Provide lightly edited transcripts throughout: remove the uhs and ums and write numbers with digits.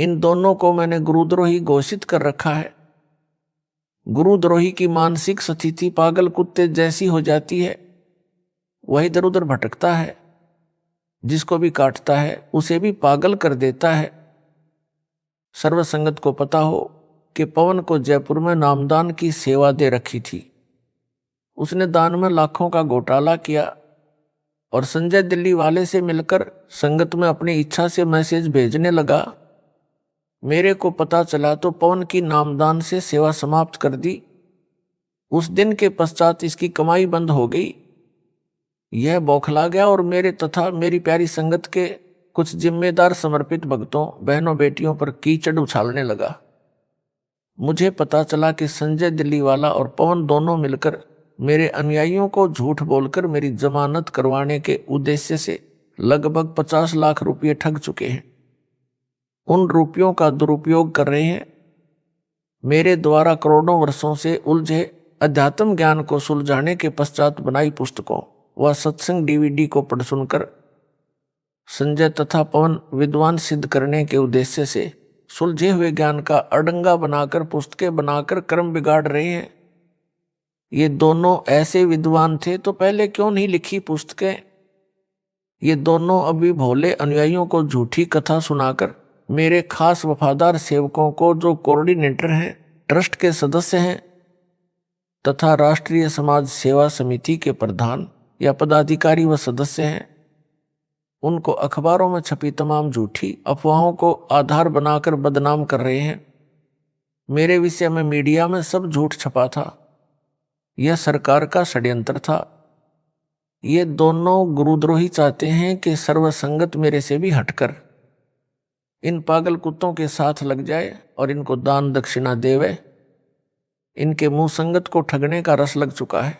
इन दोनों को मैंने गुरुद्रोही घोषित कर रखा है। गुरुद्रोही की मानसिक स्थिति पागल कुत्ते जैसी हो जाती है, वह इधर उधर भटकता है, जिसको भी काटता है उसे भी पागल कर देता है। सर्वसंगत को पता हो कि पवन को जयपुर में नामदान की सेवा दे रखी थी। उसने दान में लाखों का घोटाला किया और संजय दिल्ली वाले से मिलकर संगत में अपनी इच्छा से मैसेज भेजने लगा। मेरे को पता चला तो पवन की नामदान से सेवा समाप्त कर दी। उस दिन के पश्चात इसकी कमाई बंद हो गई। यह बौखला गया और मेरे तथा मेरी प्यारी संगत के कुछ जिम्मेदार समर्पित भक्तों, बहनों, बेटियों पर कीचड़ उछालने लगा। मुझे पता चला कि संजय दिल्ली वाला और पवन दोनों मिलकर मेरे अनुयायियों को झूठ बोलकर मेरी जमानत करवाने के उद्देश्य से लगभग 50 लाख रुपये ठग चुके हैं। उन रुपयों का दुरुपयोग कर रहे हैं। मेरे द्वारा करोड़ों वर्षों से उलझे अध्यात्म ज्ञान को सुलझाने के पश्चात बनाई पुस्तकों व सत्संग DVD को पढ़ सुनकर संजय तथा पवन विद्वान सिद्ध करने के उद्देश्य से सुलझे हुए ज्ञान का अड़ंगा बनाकर पुस्तकें बनाकर कर्म बिगाड़ रहे हैं। ये दोनों ऐसे विद्वान थे तो पहले क्यों नहीं लिखी पुस्तकें? ये दोनों अभी भोले अनुयायियों को झूठी कथा सुनाकर मेरे खास वफादार सेवकों को, जो कोऑर्डिनेटर हैं, ट्रस्ट के सदस्य हैं तथा राष्ट्रीय समाज सेवा समिति के प्रधान या पदाधिकारी व सदस्य हैं, उनको अखबारों में छपी तमाम झूठी अफवाहों को आधार बनाकर बदनाम कर रहे हैं। मेरे विषय में मीडिया में सब झूठ छपा था। यह सरकार का षड्यंत्र था। ये दोनों गुरुद्रोही चाहते हैं कि सर्वसंगत मेरे से भी हटकर इन पागल कुत्तों के साथ लग जाए और इनको दान दक्षिणा देवे। इनके मुंह संगत को ठगने का रस लग चुका है।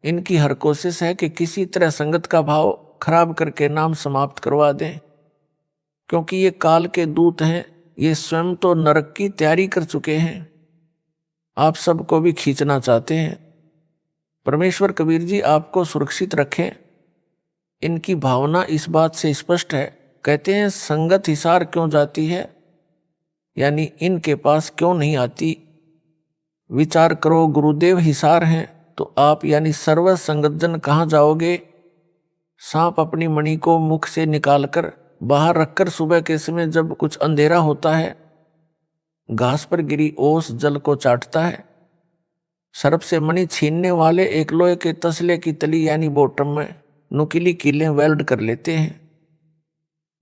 इनकी हर कोशिश है कि किसी तरह संगत का भाव खराब करके नाम समाप्त करवा दें, क्योंकि ये काल के दूत हैं। ये स्वयं तो नरक की तैयारी कर चुके हैं, आप सबको भी खींचना चाहते हैं। परमेश्वर कबीर जी आपको सुरक्षित रखें। इनकी भावना इस बात से स्पष्ट है। कहते हैं संगत हिसार क्यों जाती है, यानी इनके पास क्यों नहीं आती। विचार करो, गुरुदेव हिसार हैं तो आप यानी सर्व संगतजन कहाँ जाओगे? सांप अपनी मणि को मुख से निकालकर बाहर रखकर सुबह के समय जब कुछ अंधेरा होता है, घास पर गिरी ओस जल को चाटता है। सर्प से मणि छीनने वाले एक लोहे के तसले की तली यानी बॉटम में नुकीली कीलें वेल्ड कर लेते हैं।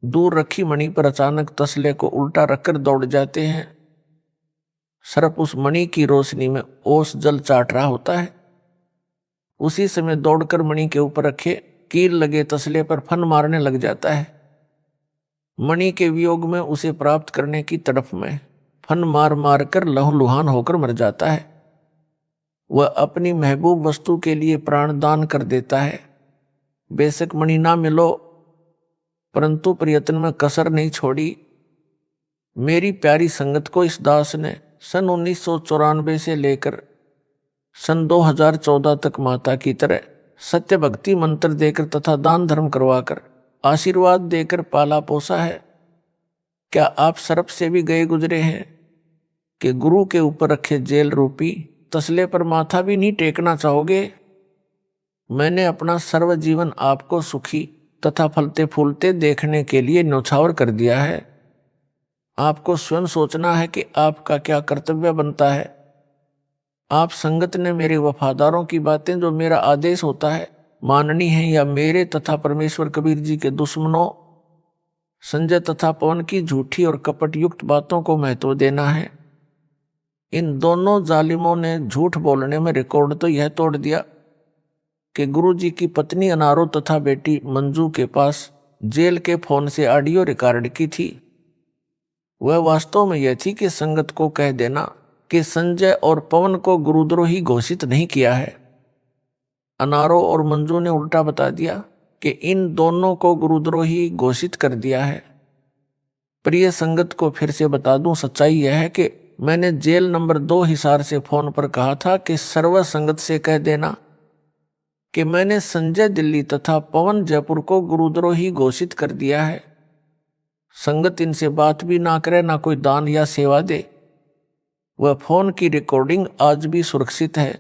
दूर रखी मणि पर अचानक तसले को उल्टा रखकर दौड़ जाते हैं। सर्प उस मणि की रोशनी में ओस जल चाट रहा होता है। उसी समय दौड़कर मणि के ऊपर रखे कील लगे तसले पर फन मारने लग जाता है। मणि के वियोग में उसे प्राप्त करने की तड़प में फन मार मार कर लहूलुहान होकर मर जाता है। वह अपनी महबूब वस्तु के लिए प्राण दान कर देता है। बेशक मणि ना मिलो, परंतु प्रयत्न में कसर नहीं छोड़ी। मेरी प्यारी संगत को इस दास ने सन 1994 से लेकर सन 2014 तक माता की तरह सत्य भक्ति मंत्र देकर तथा दान धर्म करवाकर आशीर्वाद देकर पाला पोसा है। क्या आप सर्प से भी गए गुजरे हैं कि गुरु के ऊपर रखे जेल रूपी तसले पर माथा भी नहीं टेकना चाहोगे? मैंने अपना सर्व जीवन आपको सुखी तथा फलते फूलते देखने के लिए न्यौछावर कर दिया है। आपको स्वयं सोचना है कि आपका क्या कर्तव्य बनता है। आप संगत ने मेरे वफादारों की बातें जो मेरा आदेश होता है माननी है, या मेरे तथा परमेश्वर कबीर जी के दुश्मनों संजय तथा पवन की झूठी और कपट युक्त बातों को महत्व देना है। इन दोनों जालिमों ने झूठ बोलने में रिकॉर्ड तो यह तोड़ दिया कि गुरु जी की पत्नी अनारो तथा बेटी मंजू के पास जेल के फोन से ऑडियो रिकॉर्ड की थी। वह वास्तव में यह थी कि संगत को कह देना कि संजय और पवन को गुरुद्रोही घोषित नहीं किया है। अनारो और मंजू ने उल्टा बता दिया कि इन दोनों को गुरुद्रोही घोषित कर दिया है। प्रिय संगत को फिर से बता दूं, सच्चाई यह है कि मैंने जेल नंबर 2 हिसार से फोन पर कहा था कि सर्व संगत से कह देना कि मैंने संजय दिल्ली तथा पवन जयपुर को गुरुद्रोही घोषित कर दिया है। संगत इनसे बात भी ना करे, ना कोई दान या सेवा दे। वह फोन की रिकॉर्डिंग आज भी सुरक्षित है।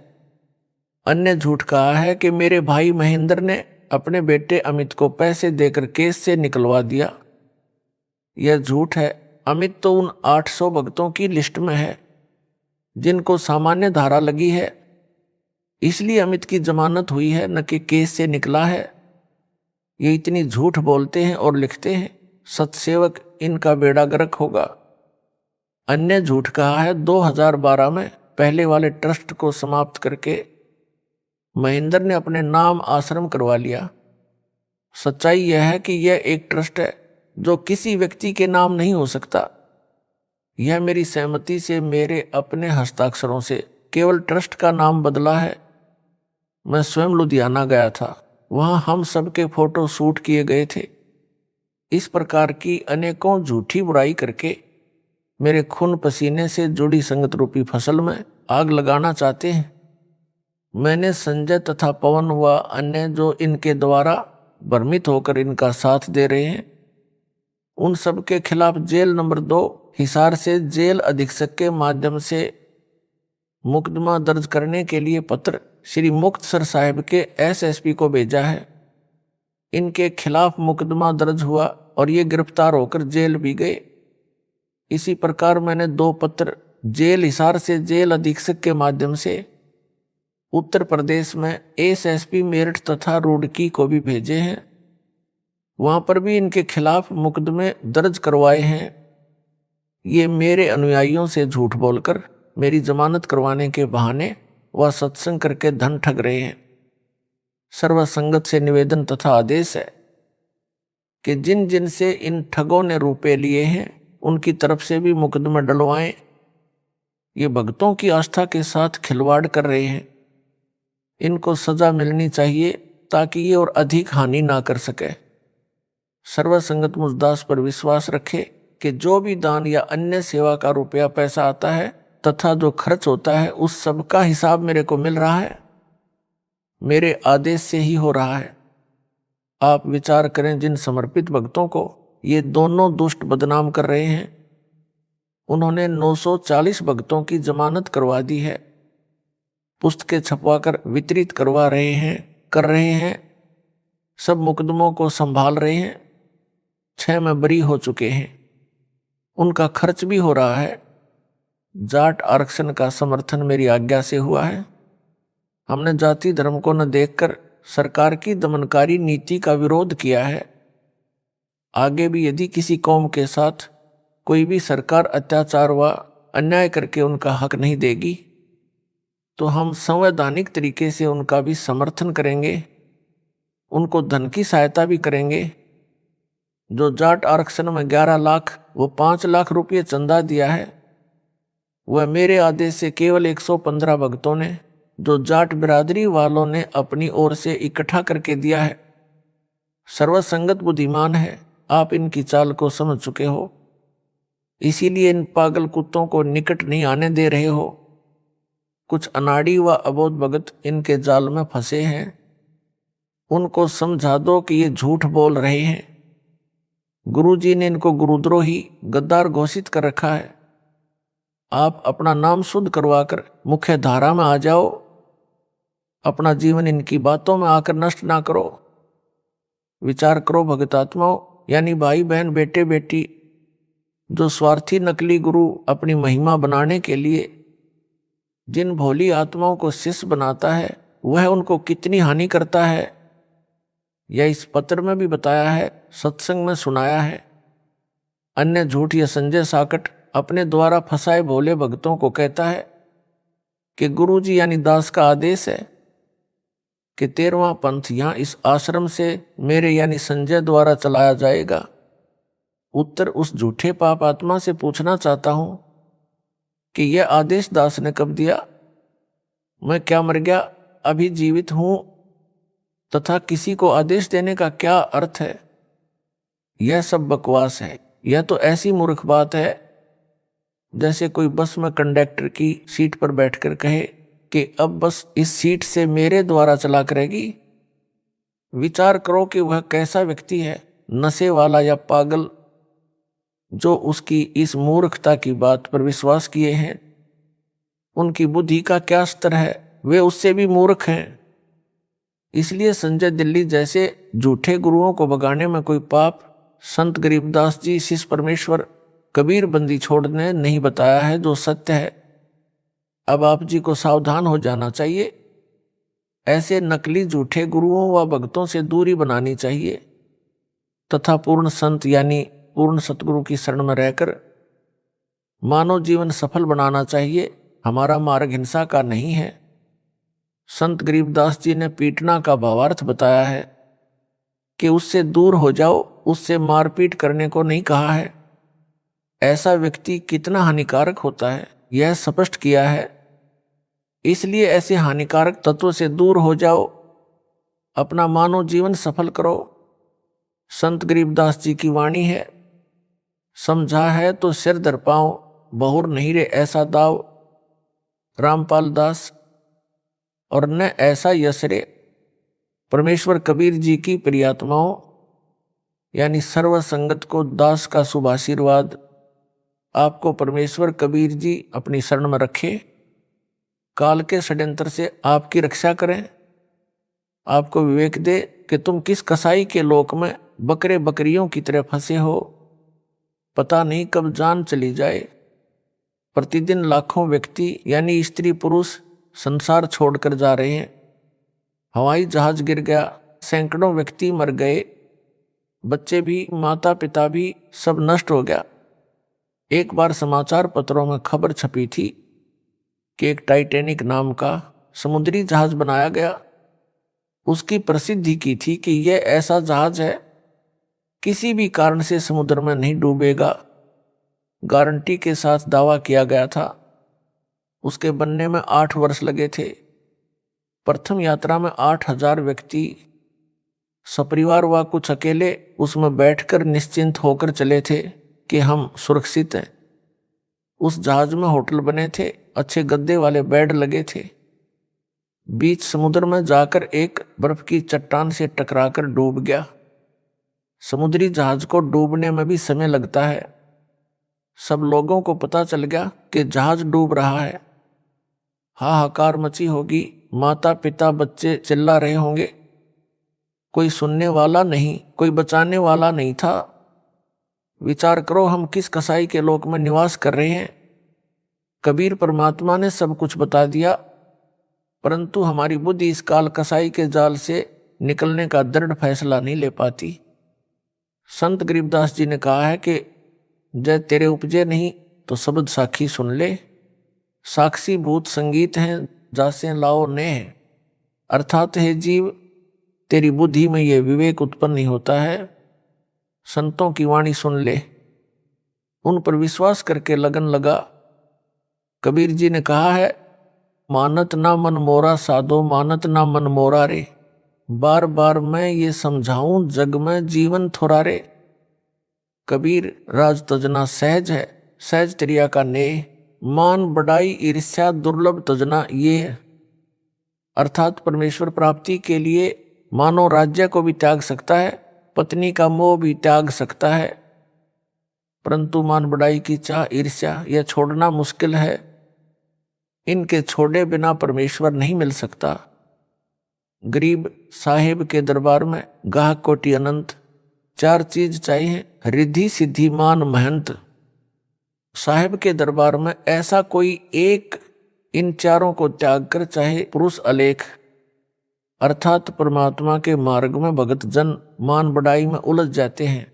अन्य झूठ कहा है कि मेरे भाई महेंद्र ने अपने बेटे अमित को पैसे देकर केस से निकलवा दिया। यह झूठ है। अमित तो उन 800 भक्तों की लिस्ट में है जिनको सामान्य धारा लगी है, इसलिए अमित की जमानत हुई है, न कि केस से निकला है। ये इतनी झूठ बोलते हैं और लिखते हैं, सतसेवक इनका बेड़ा गर्क होगा। अन्य झूठ कहा है 2012 में पहले वाले ट्रस्ट को समाप्त करके महेंद्र ने अपने नाम आश्रम करवा लिया। सच्चाई यह है कि यह एक ट्रस्ट है जो किसी व्यक्ति के नाम नहीं हो सकता। यह मेरी सहमति से, मेरे अपने हस्ताक्षरों से केवल ट्रस्ट का नाम बदला है। मैं स्वयं लुधियाना गया था, वहां हम सबके फोटो शूट किए गए थे। इस प्रकार की अनेकों झूठी बुराई करके मेरे खून पसीने से जुड़ी संगत रूपी फसल में आग लगाना चाहते हैं। मैंने संजय तथा पवन व अन्य जो इनके द्वारा भ्रमित होकर इनका साथ दे रहे हैं, उन सब के खिलाफ जेल नंबर 2 हिसार से जेल अधीक्षक के माध्यम से मुकदमा दर्ज करने के लिए पत्र श्री मुक्तसर साहिब के एसएसपी को भेजा है। इनके खिलाफ मुकदमा दर्ज हुआ और ये गिरफ्तार होकर जेल भी गए। इसी प्रकार मैंने 2 पत्र जेल हिसार से जेल अधीक्षक के माध्यम से उत्तर प्रदेश में एसएसपी मेरठ तथा रुड़की को भी भेजे हैं। वहां पर भी इनके खिलाफ मुकदमे दर्ज करवाए हैं। ये मेरे अनुयायियों से झूठ बोलकर मेरी जमानत करवाने के बहाने वह सत्संग करके धन ठग रहे हैं। सर्व संगत से निवेदन तथा आदेश है कि जिन जिन से इन ठगों ने रुपए लिए हैं उनकी तरफ से भी मुकदमा डलवाएं। ये भक्तों की आस्था के साथ खिलवाड़ कर रहे हैं। इनको सजा मिलनी चाहिए ताकि ये और अधिक हानि ना कर सके। सर्व संगत मुझदास पर विश्वास रखे कि जो भी दान या अन्य सेवा का रुपया पैसा आता है तथा जो खर्च होता है उस सब का हिसाब मेरे को मिल रहा है, मेरे आदेश से ही हो रहा है। आप विचार करें, जिन समर्पित भक्तों को ये दोनों दुष्ट बदनाम कर रहे हैं, उन्होंने 940 भक्तों की जमानत करवा दी है, पुस्तकें छपवाकर वितरित करवा रहे हैं, कर रहे हैं, सब मुकदमों को संभाल रहे हैं। 6 में बरी हो चुके हैं, उनका खर्च भी हो रहा है। जाट आरक्षण का समर्थन मेरी आज्ञा से हुआ है। हमने जाति धर्म को न देखकर सरकार की दमनकारी नीति का विरोध किया है। आगे भी यदि किसी कौम के साथ कोई भी सरकार अत्याचार व अन्याय करके उनका हक नहीं देगी तो हम संवैधानिक तरीके से उनका भी समर्थन करेंगे, उनको धन की सहायता भी करेंगे। जो जाट आरक्षण में 11 लाख वो 5 लाख रुपये चंदा दिया है, वह मेरे आदेश से केवल 115 भक्तों ने, जो जाट बिरादरी वालों ने अपनी ओर से इकट्ठा करके दिया है। सर्वसंगत बुद्धिमान है, आप इनकी चाल को समझ चुके हो, इसीलिए इन पागल कुत्तों को निकट नहीं आने दे रहे हो। कुछ अनाड़ी व अबोध भगत इनके जाल में फंसे हैं, उनको समझा दो कि ये झूठ बोल रहे हैं। गुरुजी ने इनको गुरुद्रोही गद्दार घोषित कर रखा है। आप अपना नाम शुद्ध करवाकर मुख्य धारा में आ जाओ, अपना जीवन इनकी बातों में आकर नष्ट ना करो। विचार करो भगतात्माओं, यानी भाई बहन बेटे बेटी, जो स्वार्थी नकली गुरु अपनी महिमा बनाने के लिए जिन भोली आत्माओं को शिष्य बनाता है, वह उनको कितनी हानि करता है, यह इस पत्र में भी बताया है, सत्संग में सुनाया है। अन्य झूठ या संजय साकट अपने द्वारा फंसाए भोले भक्तों को कहता है कि गुरुजी यानी दास का आदेश है कि 13वां पंथ यहां इस आश्रम से मेरे यानी संजय द्वारा चलाया जाएगा। उत्तर उस झूठे पाप आत्मा से पूछना चाहता हूं कि यह आदेश दास ने कब दिया? मैं क्या मर गया, अभी जीवित हूं, तथा किसी को आदेश देने का क्या अर्थ है? यह सब बकवास है। यह तो ऐसी मूर्ख बात है जैसे कोई बस में कंडक्टर की सीट पर बैठकर कहे कि अब बस इस सीट से मेरे द्वारा चला करेगी। विचार करो कि वह कैसा व्यक्ति है, नशे वाला या पागल, जो उसकी इस मूर्खता की बात पर विश्वास किए हैं, उनकी बुद्धि का क्या स्तर है, वे उससे भी मूर्ख हैं। इसलिए संजय दिल्ली जैसे झूठे गुरुओं को भगाने में कोई पाप संत गरीबदास जी शिष्य परमेश्वर कबीर बंदी छोड़ने नहीं बताया है, जो सत्य है। अब आप जी को सावधान हो जाना चाहिए। ऐसे नकली झूठे गुरुओं व भक्तों से दूरी बनानी चाहिए तथा पूर्ण संत यानी पूर्ण सतगुरु की शरण में रहकर मानव जीवन सफल बनाना चाहिए। हमारा मार्ग हिंसा का नहीं है। संत गरीबदास जी ने पीटना का भावार्थ बताया है कि उससे दूर हो जाओ, उससे मारपीट करने को नहीं कहा है। ऐसा व्यक्ति कितना हानिकारक होता है यह स्पष्ट किया है। इसलिए ऐसे हानिकारक तत्वों से दूर हो जाओ, अपना मानव जीवन सफल करो। संत गरीबदास जी की वाणी है, समझा है तो सिर धर पाओ, बहुर नहीं रे ऐसा दाव। रामपाल दास और न ऐसा यश रे। परमेश्वर कबीर जी की प्रियात्माओं यानी सर्व संगत को दास का शुभ आशीर्वाद। आपको परमेश्वर कबीर जी अपनी शरण में रखे, काल के षड्यंत्र से आपकी रक्षा करें, आपको विवेक दे कि तुम किस कसाई के लोक में बकरे बकरियों की तरह फंसे हो। पता नहीं कब जान चली जाए। प्रतिदिन लाखों व्यक्ति यानी स्त्री पुरुष संसार छोड़कर जा रहे हैं। हवाई जहाज गिर गया, सैकड़ों व्यक्ति मर गए, बच्चे भी माता पिता भी सब नष्ट हो गया। एक बार समाचार पत्रों में खबर छपी थी कि एक टाइटैनिक नाम का समुद्री जहाज बनाया गया। उसकी प्रसिद्धि की थी कि यह ऐसा जहाज है किसी भी कारण से समुद्र में नहीं डूबेगा। गारंटी के साथ दावा किया गया था। उसके बनने में 8 वर्ष लगे थे। प्रथम यात्रा में 8,000 व्यक्ति सपरिवार व कुछ अकेले उसमें बैठकर निश्चिंत होकर चले थे कि हम सुरक्षित हैं। उस जहाज में होटल बने थे, अच्छे गद्दे वाले बेड लगे थे। बीच समुद्र में जाकर एक बर्फ की चट्टान से टकराकर डूब गया। समुद्री जहाज को डूबने में भी समय लगता है। सब लोगों को पता चल गया कि जहाज डूब रहा है। हाहाकार मची होगी, माता पिता बच्चे चिल्ला रहे होंगे। कोई सुनने वाला नहीं, कोई बचाने वाला नहीं था। विचार करो हम किस कसाई के लोक में निवास कर रहे हैं। कबीर परमात्मा ने सब कुछ बता दिया, परंतु हमारी बुद्धि इस काल कसाई के जाल से निकलने का दृढ़ फैसला नहीं ले पाती। संत गरीबदास जी ने कहा है कि जय तेरे उपजे नहीं तो शब्द साखी सुन ले। साक्षी भूत संगीत हैं जासे लाओ ने। अर्थात है जीव, तेरी बुद्धि में यह विवेक उत्पन्न नहीं होता है। संतों की वाणी सुन ले, उन पर विश्वास करके लगन लगा। कबीर जी ने कहा है, मानत ना मन मोरा साधो, मानत ना मन मोरा रे। बार बार मैं ये समझाऊं जग में जीवन थोड़ा रे। कबीर राज तजना सहज है, सहज त्रिया का नेह। मान बढ़ाई ईर्ष्या दुर्लभ तजना ये है। अर्थात परमेश्वर प्राप्ति के लिए मानव राज्य को भी त्याग सकता है, पत्नी का मोह भी त्याग सकता है, परंतु मान बढ़ाई की चाह ईर्ष्या यह छोड़ना मुश्किल है। इनके छोड़े बिना परमेश्वर नहीं मिल सकता। गरीब साहेब के दरबार में गाहक कोटि अनंत। 4 चीज चाहिए, रिद्धि सिद्धि मान महंत। साहेब के दरबार में ऐसा कोई एक इन चारों को त्याग कर चाहे पुरुष अलेख, अर्थात परमात्मा के मार्ग में भगत जन मान बढ़ाई में उलझ जाते हैं,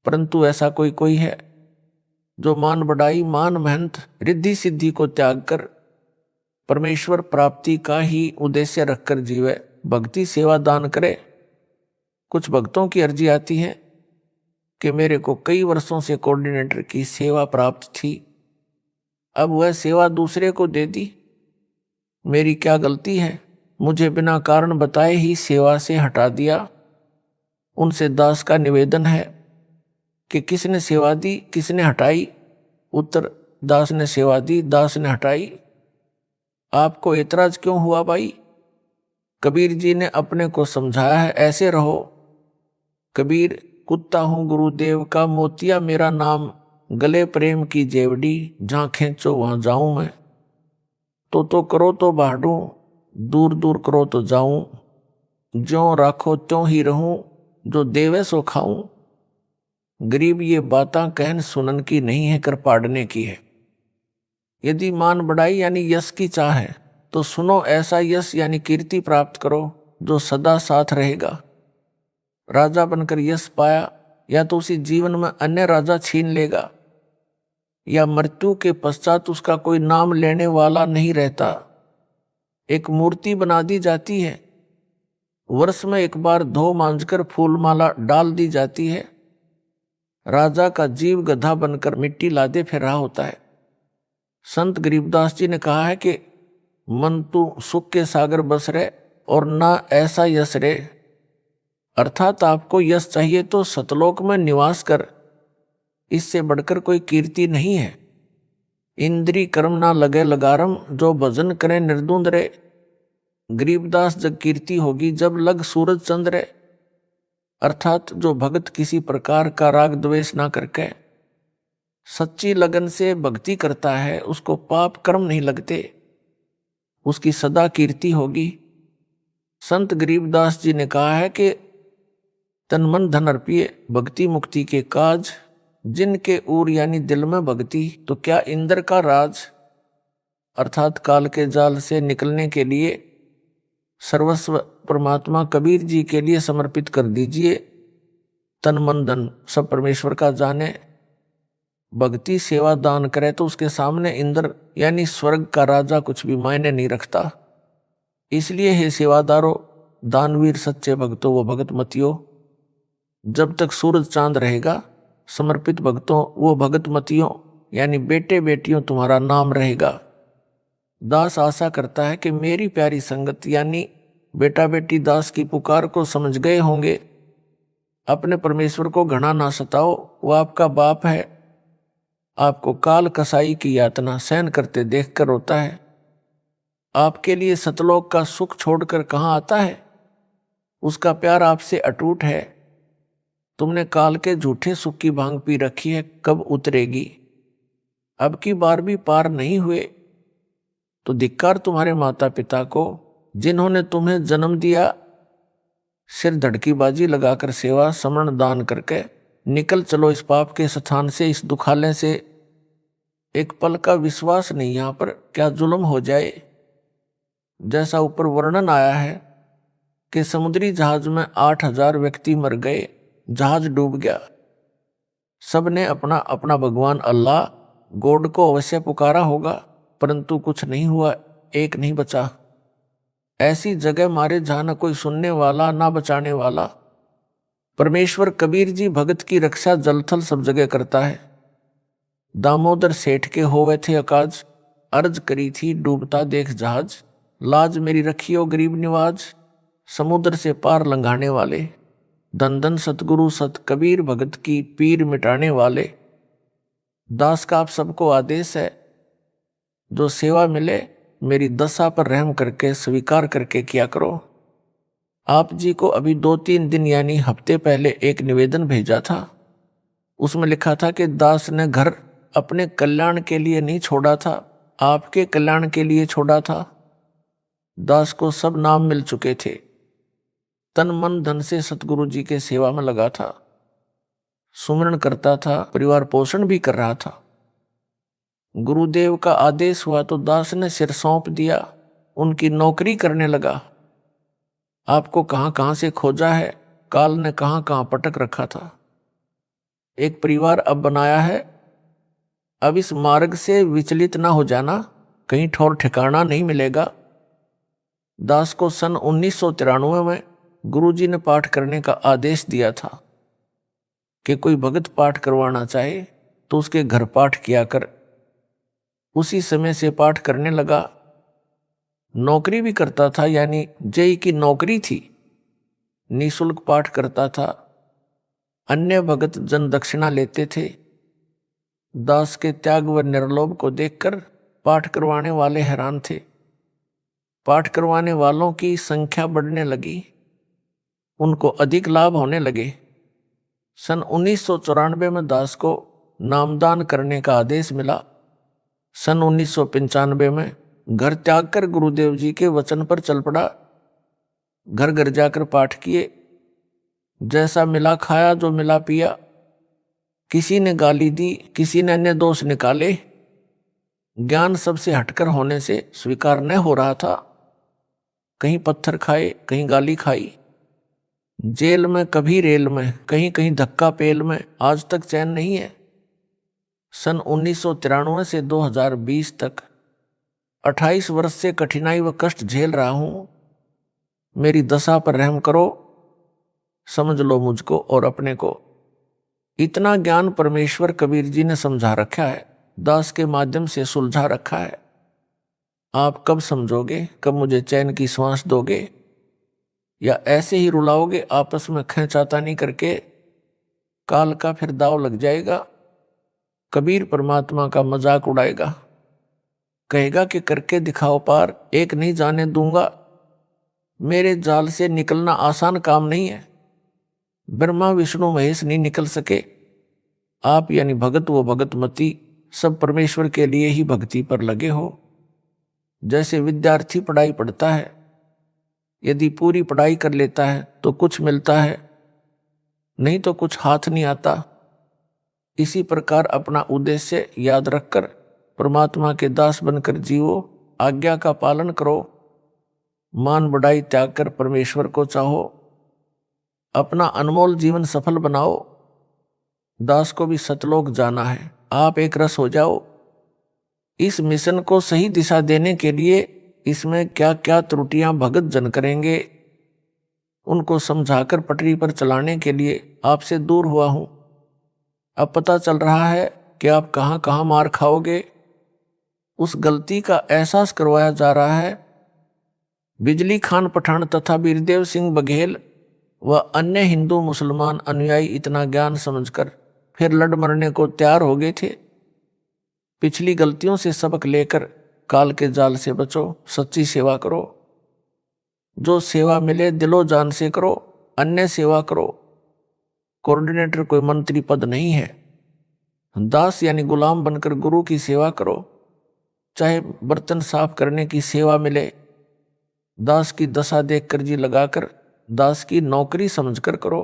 परंतु ऐसा कोई है जो मान बढ़ाई मान महंत रिद्धि सिद्धि को त्याग कर परमेश्वर प्राप्ति का ही उद्देश्य रखकर जीवे, भक्ति सेवा दान करे। कुछ भक्तों की अर्जी आती है कि मेरे को कई वर्षों से कोऑर्डिनेटर की सेवा प्राप्त थी, अब वह सेवा दूसरे को दे दी। मेरी क्या गलती है, मुझे बिना कारण बताए ही सेवा से हटा दिया। उनसे दास का निवेदन है कि किसने सेवा दी, किसने हटाई। उत्तर, दास ने सेवा दी, दास ने हटाई। आपको ऐतराज क्यों हुआ भाई? कबीर जी ने अपने को समझाया है, ऐसे रहो। कबीर कुत्ता हूँ गुरुदेव का, मोतिया मेरा नाम, गले प्रेम की जेवड़ी, जहाँ खींचो वहां जाऊं मैं। तो करो तो बाढ़ूं, दूर दूर करो तो जाऊं, ज्यों राखो त्यों ही रहूं, जो देवे सो खाऊं। गरीब ये बातां कहन सुनन की नहीं है, कर पाड़ने की है। यदि मान बढ़ाई यानी यश की चाह है तो सुनो ऐसा यश यानी कीर्ति प्राप्त करो जो सदा साथ रहेगा। राजा बनकर यश पाया या तो उसी जीवन में अन्य राजा छीन लेगा, या मृत्यु के पश्चात उसका कोई नाम लेने वाला नहीं रहता। एक मूर्ति बना दी जाती है, वर्ष में एक बार धो मांझकर फूलमाला डाल दी जाती है। राजा का जीव गधा बनकर मिट्टी लादे फिर रहा होता है। संत गरीबदास जी ने कहा है कि मन तू सुख के सागर बस रहे और ना ऐसा यश रे। अर्थात आपको यश चाहिए तो सतलोक में निवास कर, इससे बढ़कर कोई कीर्ति नहीं है। इंद्री कर्म ना लगे लगारम, जो भजन करे निर्दुंद रे। गरीबदास जग कीर्ति होगी जब लग सूरज चंद्र रे। अर्थात जो भगत किसी प्रकार का राग द्वेष ना करके सच्ची लगन से भक्ति करता है, उसको पाप कर्म नहीं लगते, उसकी सदा कीर्ति होगी। संत गरीबदास जी ने कहा है कि तन मन धन अर्पिए भक्ति मुक्ति के काज, जिनके ऊर यानी दिल में भक्ति तो क्या इंद्र का राज। अर्थात काल के जाल से निकलने के लिए सर्वस्व परमात्मा कबीर जी के लिए समर्पित कर दीजिए। तन मन धन सब परमेश्वर का जाने, भक्ति सेवा दान करे तो उसके सामने इंद्र यानी स्वर्ग का राजा कुछ भी मायने नहीं रखता। इसलिए हे सेवादारों, दानवीर सच्चे भक्तों वो भगत मतियों, जब तक सूरज चांद रहेगा समर्पित भक्तों वो भगत मतियों यानी बेटे बेटियों तुम्हारा नाम रहेगा। दास आशा करता है कि मेरी प्यारी संगत यानी बेटा बेटी दास की पुकार को समझ गए होंगे। अपने परमेश्वर को घना ना सताओ, वो आपका बाप है, आपको काल कसाई की यातना सहन करते देखकर रोता है। आपके लिए सतलोक का सुख छोड़कर कहाँ आता है, उसका प्यार आपसे अटूट है। तुमने काल के झूठे सुख की भांग पी रखी है, कब उतरेगी। अब की बार भी पार नहीं हुए तो धिक्कार तुम्हारे माता पिता को, जिन्होंने तुम्हें जन्म दिया। सिर धड़कीबाजी लगाकर सेवा समरण दान करके निकल चलो इस पाप के स्थान से, इस दुखालय से। एक पल का विश्वास नहीं यहां पर क्या जुल्म हो जाए। जैसा ऊपर वर्णन आया है कि समुद्री जहाज में 8,000 व्यक्ति मर गए, जहाज डूब गया। सबने अपना अपना भगवान अल्लाह गॉड को अवश्य पुकारा होगा, परंतु कुछ नहीं हुआ, एक नहीं बचा। ऐसी जगह मारे जहां न कोई सुनने वाला ना बचाने वाला। परमेश्वर कबीर जी भगत की रक्षा जलथल सब जगह करता है। दामोदर सेठ के होवे थे अकाज, अर्ज करी थी डूबता देख जहाज। लाज मेरी रखियो गरीब निवाज, समुद्र से पार लंघाने वाले। धन धन सतगुरु सत कबीर भगत की पीर मिटाने वाले। दास का आप सबको आदेश है, जो सेवा मिले मेरी दशा पर रहम करके स्वीकार करके किया करो। आप जी को अभी 2-3 दिन यानी हफ्ते पहले एक निवेदन भेजा था। उसमें लिखा था कि दास ने घर अपने कल्याण के लिए नहीं छोड़ा था, आपके कल्याण के लिए छोड़ा था। दास को सब नाम मिल चुके थे, तन मन धन से सतगुरु जी के सेवा में लगा था, सुमरण करता था, परिवार पोषण भी कर रहा था। गुरुदेव का आदेश हुआ तो दास ने सिर सौंप दिया, उनकी नौकरी करने लगा। आपको कहां कहां से खोजा है, काल ने कहां कहां पटक रखा था। एक परिवार अब बनाया है, अब इस मार्ग से विचलित ना हो जाना, कहीं ठौर ठिकाना नहीं मिलेगा। दास को सन 1993 में गुरुजी ने पाठ करने का आदेश दिया था कि कोई भगत पाठ करवाना चाहे तो उसके घर पाठ किया कर। उसी समय से पाठ करने लगा। नौकरी भी करता था, यानी जेई की नौकरी थी, निःशुल्क पाठ करता था। अन्य भगत जन दक्षिणा लेते थे। दास के त्याग व निर्लोभ को देखकर पाठ करवाने वाले हैरान थे। पाठ करवाने वालों की संख्या बढ़ने लगी, उनको अधिक लाभ होने लगे। सन 1994 में दास को नामदान करने का आदेश मिला। सन 1995 में घर त्याग कर गुरुदेव जी के वचन पर चल पड़ा। घर घर जाकर पाठ किए, जैसा मिला खाया, जो मिला पिया। किसी ने गाली दी, किसी ने अन्य दोष निकाले। ज्ञान सबसे हटकर होने से स्वीकार न हो रहा था। कहीं पत्थर खाए, कहीं गाली खाई, जेल में, कभी रेल में, कहीं कहीं धक्का पेल में, आज तक चैन नहीं है। सन 1993 से 2020 तक 28 वर्ष से कठिनाई व कष्ट झेल रहा हूं। मेरी दशा पर रहम करो, समझ लो मुझको और अपने को। इतना ज्ञान परमेश्वर कबीर जी ने समझा रखा है, दास के माध्यम से सुलझा रखा है। आप कब समझोगे, कब मुझे चैन की सांस दोगे, या ऐसे ही रुलाओगे आपस में खींचातानी करके? काल का फिर दाव लग जाएगा। कबीर परमात्मा का मजाक उड़ाएगा, कहेगा कि करके दिखाओ पार, एक नहीं जाने दूंगा। मेरे जाल से निकलना आसान काम नहीं है। ब्रह्मा विष्णु महेश नहीं निकल सके। आप यानी भगत व भगतमती सब परमेश्वर के लिए ही भक्ति पर लगे हो। जैसे विद्यार्थी पढ़ाई पढ़ता है, यदि पूरी पढ़ाई कर लेता है तो कुछ मिलता है, नहीं तो कुछ हाथ नहीं आता। इसी प्रकार अपना उद्देश्य याद रखकर परमात्मा के दास बनकर जीवो, आज्ञा का पालन करो, मान बढ़ाई त्याग कर परमेश्वर को चाहो, अपना अनमोल जीवन सफल बनाओ। दास को भी सतलोक जाना है, आप एक रस हो जाओ। इस मिशन को सही दिशा देने के लिए इसमें क्या क्या त्रुटियां भगत जन करेंगे, उनको समझाकर पटरी पर चलाने के लिए आपसे दूर हुआ हूं। अब पता चल रहा है कि आप कहां कहां मार खाओगे। उस गलती का एहसास करवाया जा रहा है। बिजली खान पठान तथा बीरदेव सिंह बघेल व अन्य हिंदू मुसलमान अनुयायी इतना ज्ञान समझकर फिर लड़ मरने को तैयार हो गए थे। पिछली गलतियों से सबक लेकर काल के जाल से बचो, सच्ची सेवा करो। जो सेवा मिले दिलो जान से करो, अन्य सेवा करो। कोऑर्डिनेटर कोई मंत्री पद नहीं है। दास यानी गुलाम बनकर गुरु की सेवा करो। चाहे बर्तन साफ करने की सेवा मिले, दास की दशा देखकर जी लगाकर दास की नौकरी समझकर करो।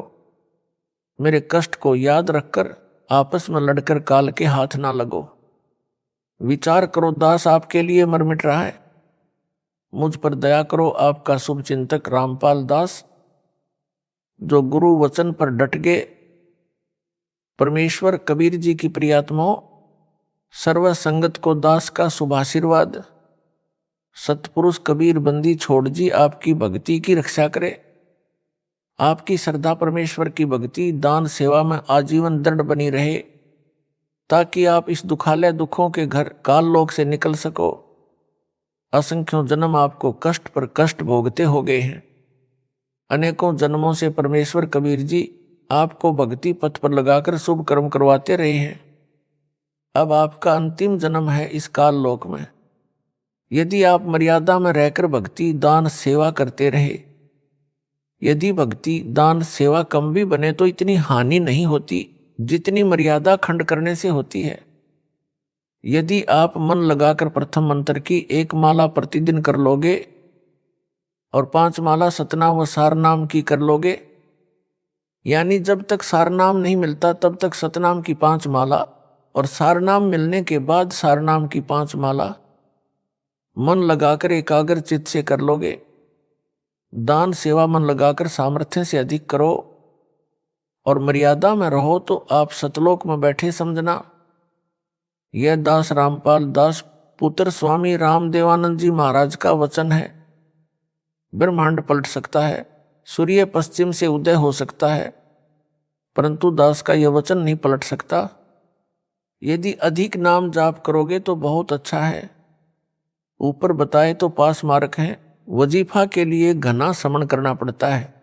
मेरे कष्ट को याद रखकर आपस में लड़कर काल के हाथ ना लगो। विचार करो, दास आपके लिए मर मिट रहा है। मुझ पर दया करो, आपका शुभ चिंतक रामपाल दास, जो गुरु वचन पर डट गए। परमेश्वर कबीर जी की प्रियात्माओं, सर्व संगत को दास का शुभाशीर्वाद। सतपुरुष कबीर बंदी छोड़ जी आपकी भक्ति की रक्षा करे। आपकी श्रद्धा परमेश्वर की भक्ति दान सेवा में आजीवन दृढ़ बनी रहे, ताकि आप इस दुखालय दुखों के घर काल लोक से निकल सको। असंख्यों जन्म आपको कष्ट पर कष्ट भोगते हो गए हैं। अनेकों जन्मों से परमेश्वर कबीर जी आपको भक्ति पथ पर लगाकर शुभ कर्म करवाते रहे हैं। अब आपका अंतिम जन्म है इस काल लोक में। यदि आप मर्यादा में रहकर भक्ति दान सेवा करते रहे, यदि भक्ति दान सेवा कम भी बने तो इतनी हानि नहीं होती जितनी मर्यादा खंड करने से होती है। यदि आप मन लगाकर प्रथम मंत्र की 1 माला प्रतिदिन कर लोगे और 5 माला सतनाम व सारनाम की कर लोगे, यानी जब तक सारनाम नहीं मिलता तब तक सतनाम की 5 माला और सारनाम मिलने के बाद सारनाम की 5 माला मन लगाकर एकाग्र चित्त से कर लोगे। दान सेवा मन लगाकर सामर्थ्य से अधिक करो और मर्यादा में रहो तो आप सतलोक में बैठे समझना। यह दास रामपाल दास पुत्र स्वामी रामदेवानंद जी महाराज का वचन है। ब्रह्मांड पलट सकता है, सूर्य पश्चिम से उदय हो सकता है, परंतु दास का यह वचन नहीं पलट सकता। यदि अधिक नाम जाप करोगे तो बहुत अच्छा है। ऊपर बताए तो पास मार्क हैं। वजीफा के लिए घना श्रवण करना पड़ता है।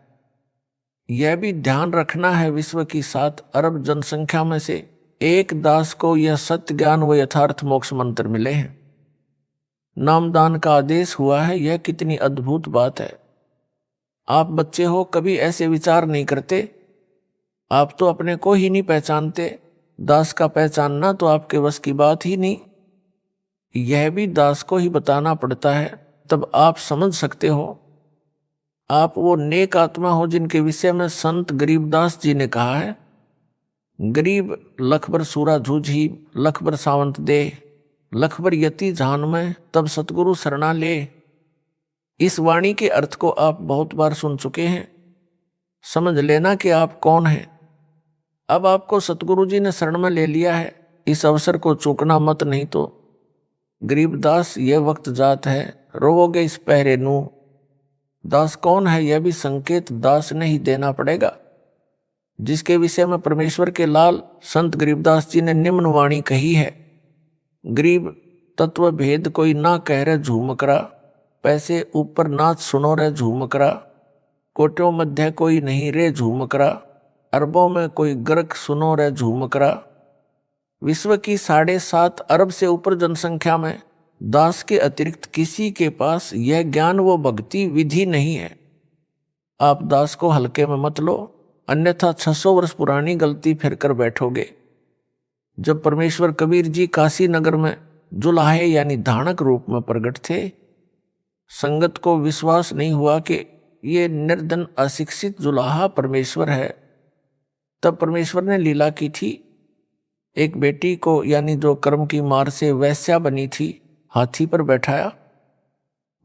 यह भी ध्यान रखना है, विश्व की 7 अरब जनसंख्या में से एक दास को यह सत्य ज्ञान व यथार्थ मोक्ष मंत्र मिले हैं। नामदान का आदेश हुआ है, यह कितनी अद्भुत बात है। आप बच्चे हो, कभी ऐसे विचार नहीं करते। आप तो अपने को ही नहीं पहचानते, दास का पहचानना तो आपके बस की बात ही नहीं। यह भी दास को ही बताना पड़ता है, तब आप समझ सकते हो। आप वो नेक आत्मा हो जिनके विषय में संत गरीबदास जी ने कहा है, गरीब लखबर सूरा जूझी, लखबर सावंत दे, लखबर यति जान में, तब सतगुरु शरणा ले। इस वाणी के अर्थ को आप बहुत बार सुन चुके हैं। समझ लेना कि आप कौन हैं। अब आपको सतगुरु जी ने शरण में ले लिया है, इस अवसर को चूकना मत, नहीं तो गरीबदास ये वक्त जात है, रोवोगे इस पहरे नू। दास कौन है यह भी संकेत दास ने ही देना पड़ेगा, जिसके विषय में परमेश्वर के लाल संत गरीबदास जी ने निम्न वाणी कही है। गरीब तत्व भेद कोई ना कह रहे झूमकरा, पैसे ऊपर नाच सुनो रे झूमकरा, कोटियों मध्य कोई नहीं रे झूमकरा, अरबों में कोई गर्क सुनो रे झूमकरा। विश्व की 7.5 अरब से ऊपर जनसंख्या में दास के अतिरिक्त किसी के पास यह ज्ञान व भक्ति विधि नहीं है। आप दास को हल्के में मत लो, अन्यथा 600 वर्ष पुरानी गलती फिर कर बैठोगे। जब परमेश्वर कबीर जी काशी नगर में जुलाहे यानी धानक रूप में प्रकट थे, संगत को विश्वास नहीं हुआ कि ये निर्धन अशिक्षित जुलाहा परमेश्वर है। तब परमेश्वर ने लीला की थी, एक बेटी को यानी जो कर्म की मार से वैश्या बनी थी, हाथी पर बैठाया,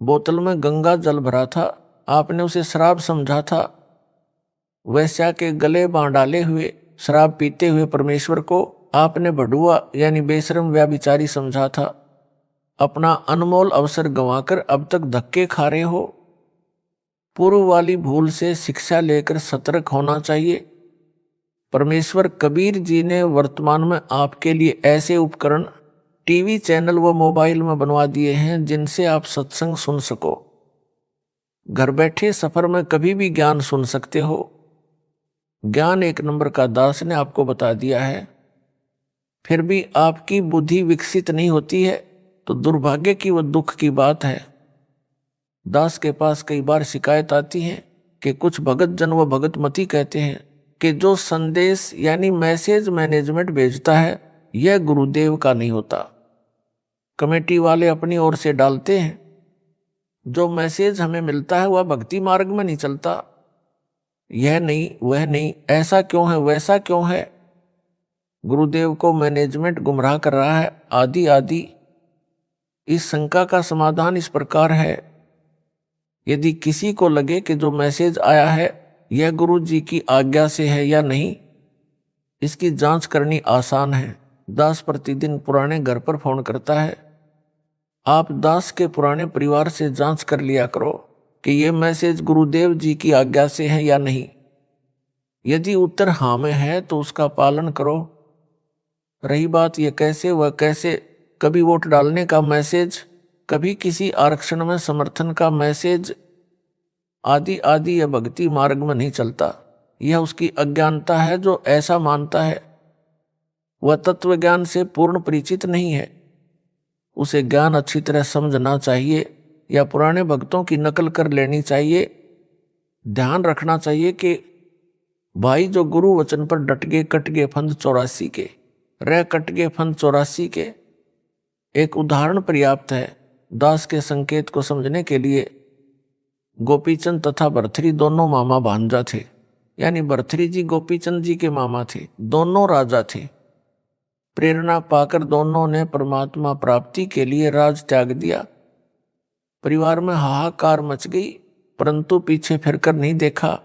बोतल में गंगा जल भरा था, आपने उसे शराब समझा था। वैश्या के गले बांध डाले हुए शराब पीते हुए परमेश्वर को आपने बड़ुआ यानी बेशरम व्याभिचारी समझा था। अपना अनमोल अवसर गंवाकर अब तक धक्के खा रहे हो। पूर्व वाली भूल से शिक्षा लेकर सतर्क होना चाहिए। परमेश्वर कबीर जी ने वर्तमान में आपके लिए ऐसे उपकरण टीवी चैनल व मोबाइल में बनवा दिए हैं जिनसे आप सत्संग सुन सको। घर बैठे सफर में कभी भी ज्ञान सुन सकते हो। ज्ञान एक नंबर का दास ने आपको बता दिया है, फिर भी आपकी बुद्धि विकसित नहीं होती है तो दुर्भाग्य की व दुख की बात है। दास के पास कई बार शिकायत आती है कि कुछ भगत जन व भगतमती कहते हैं कि जो संदेश यानी मैसेज मैनेजमेंट भेजता है यह गुरुदेव का नहीं होता, कमेटी वाले अपनी ओर से डालते हैं। जो मैसेज हमें मिलता है वह भक्ति मार्ग में नहीं चलता। यह नहीं वह नहीं, ऐसा क्यों है वैसा क्यों है, गुरुदेव को मैनेजमेंट गुमराह कर रहा है, आदि आदि। इस शंका का समाधान इस प्रकार है, यदि किसी को लगे कि जो मैसेज आया है यह गुरु जी की आज्ञा से है या नहीं, इसकी जांच करनी आसान है। दास प्रतिदिन पुराने घर पर फोन करता है, आप दास के पुराने परिवार से जांच कर लिया करो कि यह मैसेज गुरुदेव जी की आज्ञा से है या नहीं। यदि उत्तर हाँ में है तो उसका पालन करो। रही बात यह कैसे वह कैसे, कभी वोट डालने का मैसेज, कभी किसी आरक्षण में समर्थन का मैसेज, आदि आदि, यह भक्ति मार्ग में नहीं चलता। यह उसकी अज्ञानता है जो ऐसा मानता है। वह तत्व ज्ञान से पूर्ण परिचित नहीं है। उसे ज्ञान अच्छी तरह समझना चाहिए या पुराने भक्तों की नकल कर लेनी चाहिए। ध्यान रखना चाहिए कि भाई जो गुरु वचन पर डट गए कट गए फंद 84 के, रह कट गए फंद 84 के। एक उदाहरण पर्याप्त है दास के संकेत को समझने के लिए। गोपीचंद तथा भरथरी दोनों मामा भांजा थे, यानी भरथरी जी गोपीचंद जी के मामा थे, दोनों राजा थे। प्रेरणा पाकर दोनों ने परमात्मा प्राप्ति के लिए राज त्याग दिया। परिवार में हाहाकार मच गई, परंतु पीछे फिरकर नहीं देखा।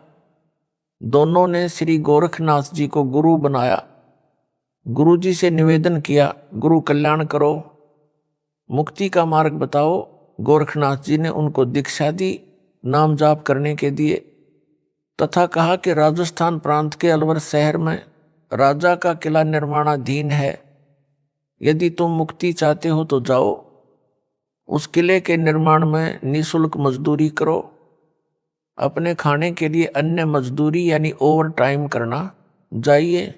दोनों ने श्री गोरखनाथ जी को गुरु बनाया। गुरु जी से निवेदन किया, गुरु कल्याण करो, मुक्ति का मार्ग बताओ। गोरखनाथ जी ने उनको दीक्षा दी, नाम जाप करने के दिए, तथा कहा कि राजस्थान प्रांत के अलवर शहर में राजा का किला निर्माणाधीन है, यदि तुम मुक्ति चाहते हो तो जाओ, उस किले के निर्माण में निःशुल्क मजदूरी करो, अपने खाने के लिए अन्य मजदूरी यानी ओवर टाइम करना, जाइए।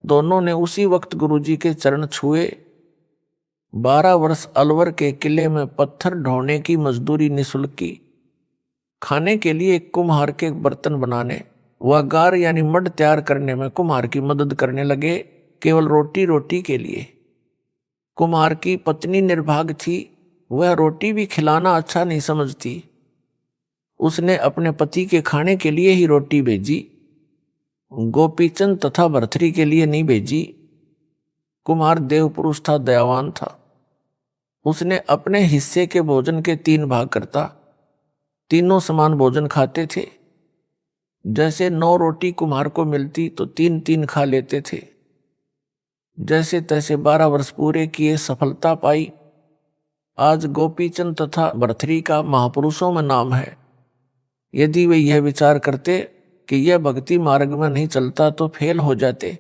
दोनों ने उसी वक्त गुरुजी के चरण छुए। 12 वर्ष अलवर के किले में पत्थर ढोने की मजदूरी निःशुल्क की, खाने के लिए एक कुम्हार के बर्तन बनाने, वह गार यानी मड तैयार करने में कुम्हार की मदद करने लगे, केवल रोटी रोटी के लिए। कुम्हार की पत्नी निर्भाग थी, वह रोटी भी खिलाना अच्छा नहीं समझती। उसने अपने पति के खाने के लिए ही रोटी भेजी, गोपीचंद तथा भरथरी के लिए नहीं भेजी। कुम्हार देव पुरुष था, दयावान था। उसने अपने हिस्से के भोजन के 3 भाग करता, तीनों समान भोजन खाते थे। जैसे 9 रोटी कुम्हार को मिलती तो 3-3 खा लेते थे। जैसे तैसे 12 वर्ष पूरे किए, सफलता पाई। आज गोपीचंद तथा भरथरी का महापुरुषों में नाम है। यदि वे यह विचार करते कि यह भक्ति मार्ग में नहीं चलता तो फेल हो जाते।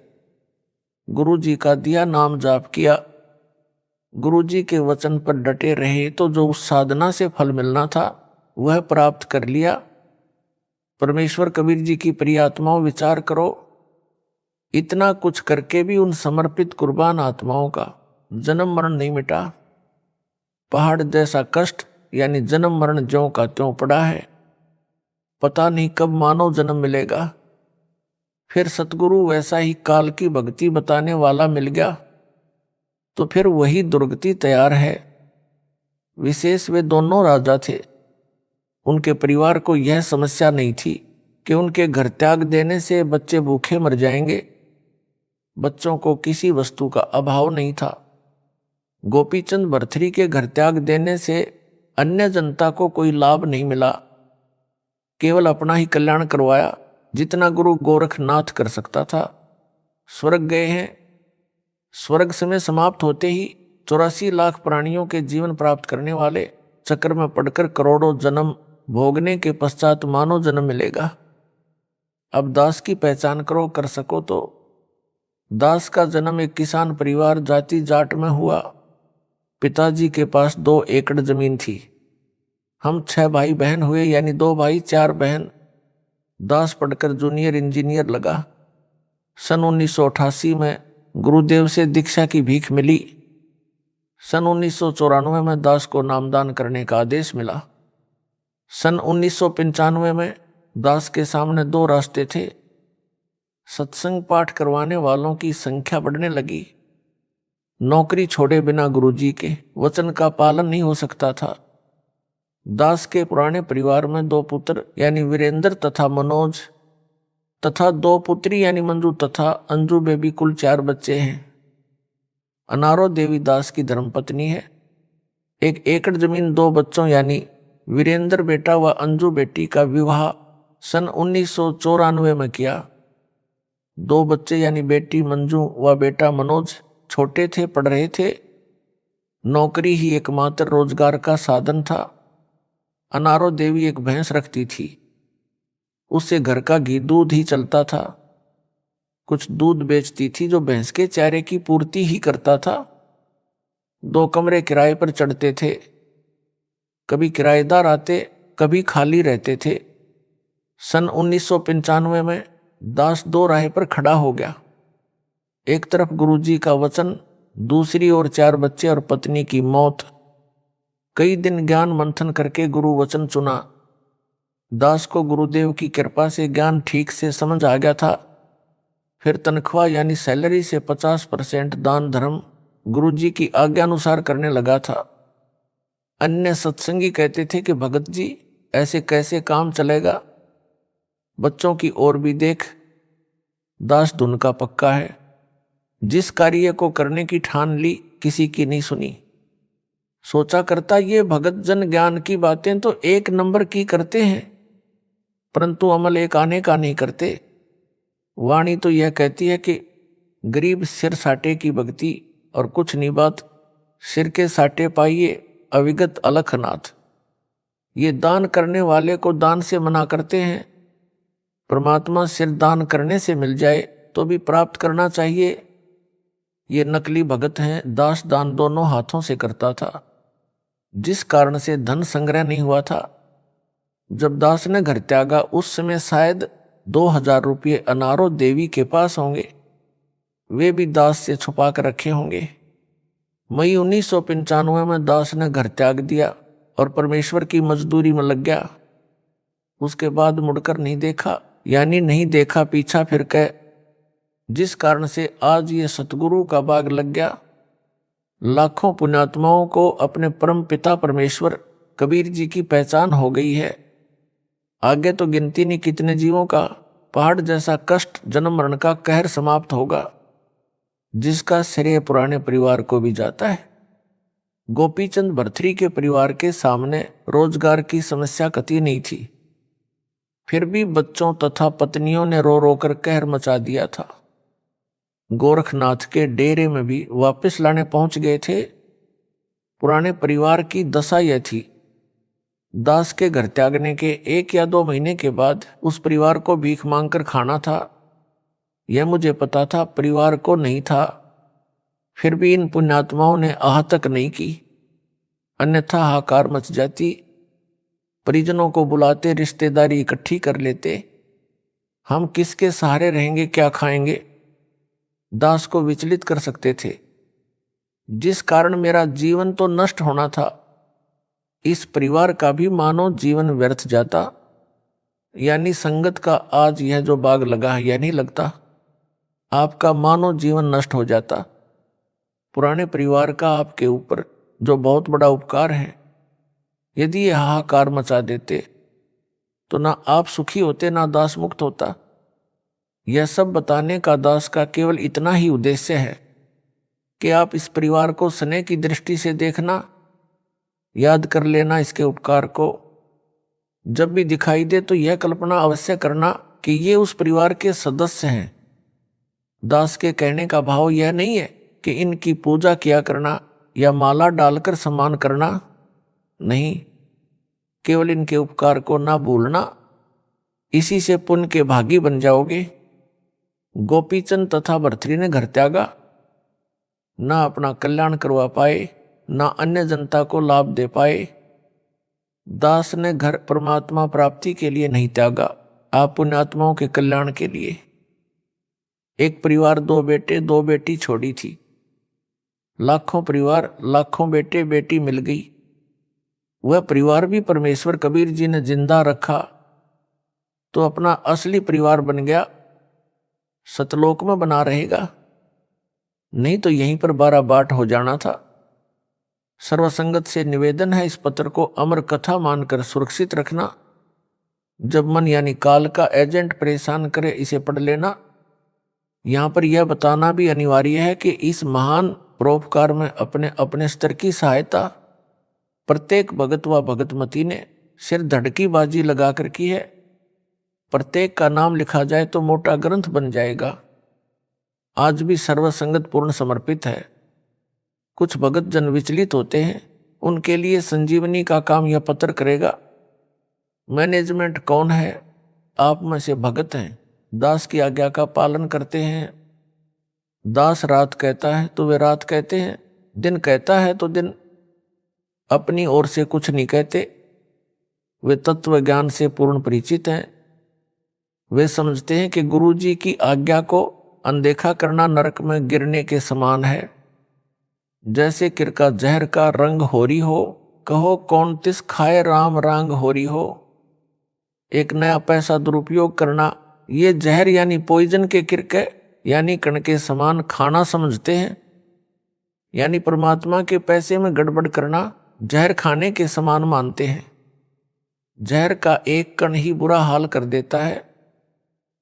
गुरु जी का दिया नाम जाप किया, गुरु जी के वचन पर डटे रहे तो जो उस साधना से फल मिलना था वह प्राप्त कर लिया। परमेश्वर कबीर जी की प्रिय आत्माओं, विचार करो, इतना कुछ करके भी उन समर्पित कुर्बान आत्माओं का जन्म मरण नहीं मिटा। पहाड़ जैसा कष्ट यानी जन्म मरण ज्यों का त्यों पड़ा है। पता नहीं कब मानव जन्म मिलेगा। फिर सतगुरु वैसा ही काल की भक्ति बताने वाला मिल गया तो फिर वही दुर्गति तैयार है। विशेष वे दोनों राजा थे। उनके परिवार को यह समस्या नहीं थी कि उनके घर त्याग देने से बच्चे भूखे मर जाएंगे। बच्चों को किसी वस्तु का अभाव नहीं था। गोपीचंद भरथरी के घर त्याग देने से अन्य जनता को कोई लाभ नहीं मिला, केवल अपना ही कल्याण करवाया, जितना गुरु गोरखनाथ कर सकता था। स्वर्ग गए हैं। स्वर्ग समय समाप्त होते ही 84 लाख प्राणियों के जीवन प्राप्त करने वाले चक्र में पड़कर करोड़ों जन्म भोगने के पश्चात मानव जन्म मिलेगा। अब दास की पहचान करो, कर सको तो। दास का जन्म एक किसान परिवार जाति जाट में हुआ। पिताजी के पास 2 एकड़ जमीन थी। हम 6 भाई बहन हुए, यानी 2 भाई 4 बहन। दास पढ़कर जूनियर इंजीनियर लगा। सन 1988 में गुरुदेव से दीक्षा की भीख मिली। सन 1994 में दास को नामदान करने का आदेश मिला। सन 1995 में दास के सामने 2 रास्ते थे। सत्संग पाठ करवाने वालों की संख्या बढ़ने लगी। नौकरी छोड़े बिना गुरुजी के वचन का पालन नहीं हो सकता था। दास के पुराने परिवार में 2 पुत्र यानी वीरेंद्र तथा मनोज तथा 2 पुत्री यानी मंजू तथा अंजू बेबी, कुल 4 बच्चे हैं। अनारो देवी दास की धर्मपत्नी है। 1 एकड़ जमीन 2 बच्चों यानी वीरेंद्र बेटा व अंजू बेटी का विवाह सन 1994 में किया। 2 बच्चे यानी बेटी मंजू व बेटा मनोज छोटे थे, पढ़ रहे थे। नौकरी ही एकमात्र रोजगार का साधन था। अनारो देवी एक भैंस रखती थी, उससे घर का घी दूध ही चलता था। कुछ दूध बेचती थी जो भैंस के चारे की पूर्ति ही करता था। 2 कमरे किराए पर चढ़ते थे। कभी किराएदार आते, कभी खाली रहते थे। सन 1995 में दास 2 राह पर खड़ा हो गया। एक तरफ गुरुजी का वचन, दूसरी ओर 4 बच्चे और पत्नी की मौत। कई दिन ज्ञान मंथन करके गुरु वचन चुना। दास को गुरुदेव की कृपा से ज्ञान ठीक से समझ आ गया था। फिर तनख्वाह यानी सैलरी से 50% दान धर्म गुरुजी की आज्ञा अनुसार करने लगा था। अन्य सत्संगी कहते थे कि भगत जी ऐसे कैसे काम चलेगा, बच्चों की ओर भी देख। दास धुन का पक्का है। जिस कार्य को करने की ठान ली, किसी की नहीं सुनी। सोचा करता ये भगत जन ज्ञान की बातें तो 1 नंबर की करते हैं, परंतु अमल एक आने का नहीं करते। वाणी तो यह कहती है कि गरीब सिर साटे की भक्ति और कुछ नहीं बात, सिर के साटे पाइए अविगत अलखनाथ। ये दान करने वाले को दान से मना करते हैं। परमात्मा सिर दान करने से मिल जाए तो भी प्राप्त करना चाहिए। ये नकली भगत हैं। दास दान दोनों हाथों से करता था, जिस कारण से धन संग्रह नहीं हुआ था। जब दास ने घर त्यागा उस समय शायद 2000 रुपये अनारो देवी के पास होंगे। वे भी दास से छुपा कर रखे होंगे। मई 1995 में दास ने घर त्याग दिया और परमेश्वर की मजदूरी में लग गया। उसके बाद मुड़कर नहीं देखा। यानी नहीं देखा पीछा फिर के, जिस कारण से आज ये सतगुरु का बाग लग गया। लाखों पुण्यात्माओं को अपने परम पिता परमेश्वर कबीर जी की पहचान हो गई है। आगे तो गिनती नहीं कितने जीवों का पहाड़ जैसा कष्ट जन्म मरण का कहर समाप्त होगा, जिसका श्रेय पुराने परिवार को भी जाता है। गोपीचंद भरथरी के परिवार के सामने रोजगार की समस्या कतई नहीं थी, फिर भी बच्चों तथा पत्नियों ने रो रो कर कहर मचा दिया था। गोरखनाथ के डेरे में भी वापस लाने पहुंच गए थे। पुराने परिवार की दशा यह थी, दास के घर त्यागने के 1 या 2 महीने के बाद उस परिवार को भीख मांगकर खाना था। यह मुझे पता था, परिवार को नहीं था। फिर भी इन पुण्यात्माओं ने आह तक नहीं की, अन्यथा हाहाकार मच जाती। परिजनों को बुलाते, रिश्तेदारी इकट्ठी कर लेते। हम किसके सहारे रहेंगे, क्या खाएंगे, दास को विचलित कर सकते थे, जिस कारण मेरा जीवन तो नष्ट होना था, इस परिवार का भी मानो जीवन व्यर्थ जाता। यानी संगत का आज यह जो बाग लगा है, यह नहीं लगता, आपका मानो जीवन नष्ट हो जाता। पुराने परिवार का आपके ऊपर जो बहुत बड़ा उपकार है, यदि ये हाहाकार मचा देते तो ना आप सुखी होते, ना दास मुक्त होता। यह सब बताने का दास का केवल इतना ही उद्देश्य है कि आप इस परिवार को स्नेह की दृष्टि से देखना, याद कर लेना इसके उपकार को। जब भी दिखाई दे तो यह कल्पना अवश्य करना कि ये उस परिवार के सदस्य हैं। दास के कहने का भाव यह नहीं है कि इनकी पूजा किया करना या माला डालकर सम्मान करना, नहीं, केवल इनके उपकार को ना भूलना, इसी से पुण्य के भागी बन जाओगे। गोपीचंद तथा भरथरी ने घर त्यागा, ना अपना कल्याण करवा पाए, ना अन्य जनता को लाभ दे पाए। दास ने घर परमात्मा प्राप्ति के लिए नहीं त्यागा, आप पुण्यात्माओं के कल्याण के लिए। एक परिवार 2 बेटे 2 बेटी छोड़ी थी, लाखों परिवार लाखों बेटे बेटी मिल गई। वह परिवार भी परमेश्वर कबीर जी ने जिंदा रखा तो अपना असली परिवार बन गया, सतलोक में बना रहेगा, नहीं तो यहीं पर 12 बाट हो जाना था। सर्वसंगत से निवेदन है, इस पत्र को अमर कथा मानकर सुरक्षित रखना। जब मन यानी काल का एजेंट परेशान करे, इसे पढ़ लेना। यहां पर यह बताना भी अनिवार्य है कि इस महान परोपकार में अपने अपने स्तर की सहायता प्रत्येक भगत व भगतमती ने सिर धड़की बाजी लगाकर की है। प्रत्येक का नाम लिखा जाए तो मोटा ग्रंथ बन जाएगा। आज भी सर्वसंगत पूर्ण समर्पित है। कुछ भगत जन विचलित होते हैं, उनके लिए संजीवनी का काम यह पत्र करेगा। मैनेजमेंट कौन है? आप में से भगत हैं, दास की आज्ञा का पालन करते हैं। दास रात कहता है तो वे रात कहते हैं, दिन कहता है तो दिन, अपनी ओर से कुछ नहीं कहते। वे तत्व ज्ञान से पूर्ण परिचित हैं। वे समझते हैं कि गुरु जी की आज्ञा को अनदेखा करना नरक में गिरने के समान है। जैसे किरका जहर का रंग होरी हो, कहो कौन तिस खाए राम रांग होरी हो। एक नया पैसा दुरुपयोग करना, ये जहर यानी पॉइजन के किरके यानी कण के समान खाना समझते हैं। यानी परमात्मा के पैसे में गड़बड़ करना जहर खाने के समान मानते हैं। जहर का एक कण ही बुरा हाल कर देता है।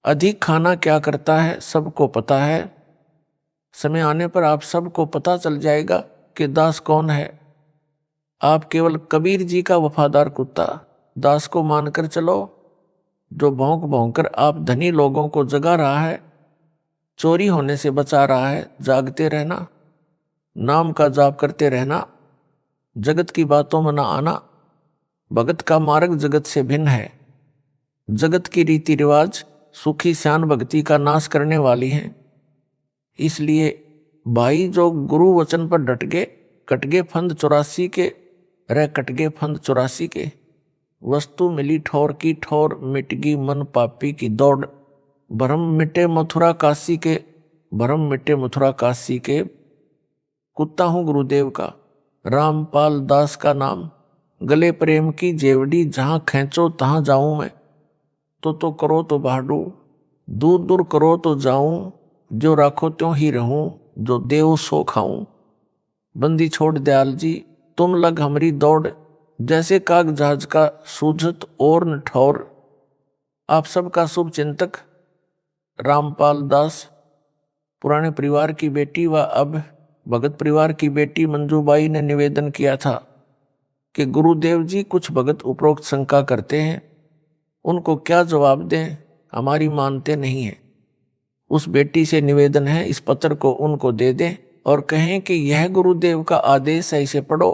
अधिक खाना क्या करता है सबको पता है। समय आने पर आप सबको पता चल जाएगा कि दास कौन है। आप केवल कबीर जी का वफादार कुत्ता दास को मानकर चलो, जो भौंक भौंक कर आप धनी लोगों को जगा रहा है, चोरी होने से बचा रहा है। जागते रहना, नाम का जाप करते रहना, जगत की बातों में न आना। भगत का मार्ग जगत से भिन्न है। जगत की रीति रिवाज सुखी श्यान भक्ति का नाश करने वाली हैं। इसलिए भाई जो गुरु वचन पर डट गए, कट गए फंद 84 के, रह कट गए फंद 84 के। वस्तु मिली ठोर की ठोर, मिट गई मन पापी की दौड़। भरम मिटे मथुरा काशी के, भरम मिटे मथुरा काशी के। कुत्ता हूँ गुरुदेव का, रामपाल दास का नाम। गले प्रेम की जेवड़ी, जहां खींचो तहां जाऊं मैं। तो करो तो बाडू, दूर दूर करो तो जाऊं, जो राखो त्यों ही रहूं, जो देव सो खाऊं। बंदी छोड़ दयाल जी, तुम लग हमरी दौड़, जैसे काग जहाज का सूझत और न ठौर। आप सबका शुभ चिंतक रामपाल दास, पुराने परिवार की बेटी व अब भगत परिवार की बेटी मंजूबाई ने निवेदन किया था कि गुरुदेव जी कुछ भगत उपरोक्त शंका करते हैं, उनको क्या जवाब दें, हमारी मानते नहीं है। उस बेटी से निवेदन है इस पत्र को उनको दे दें और कहें कि यह गुरुदेव का आदेश है, इसे पढ़ो।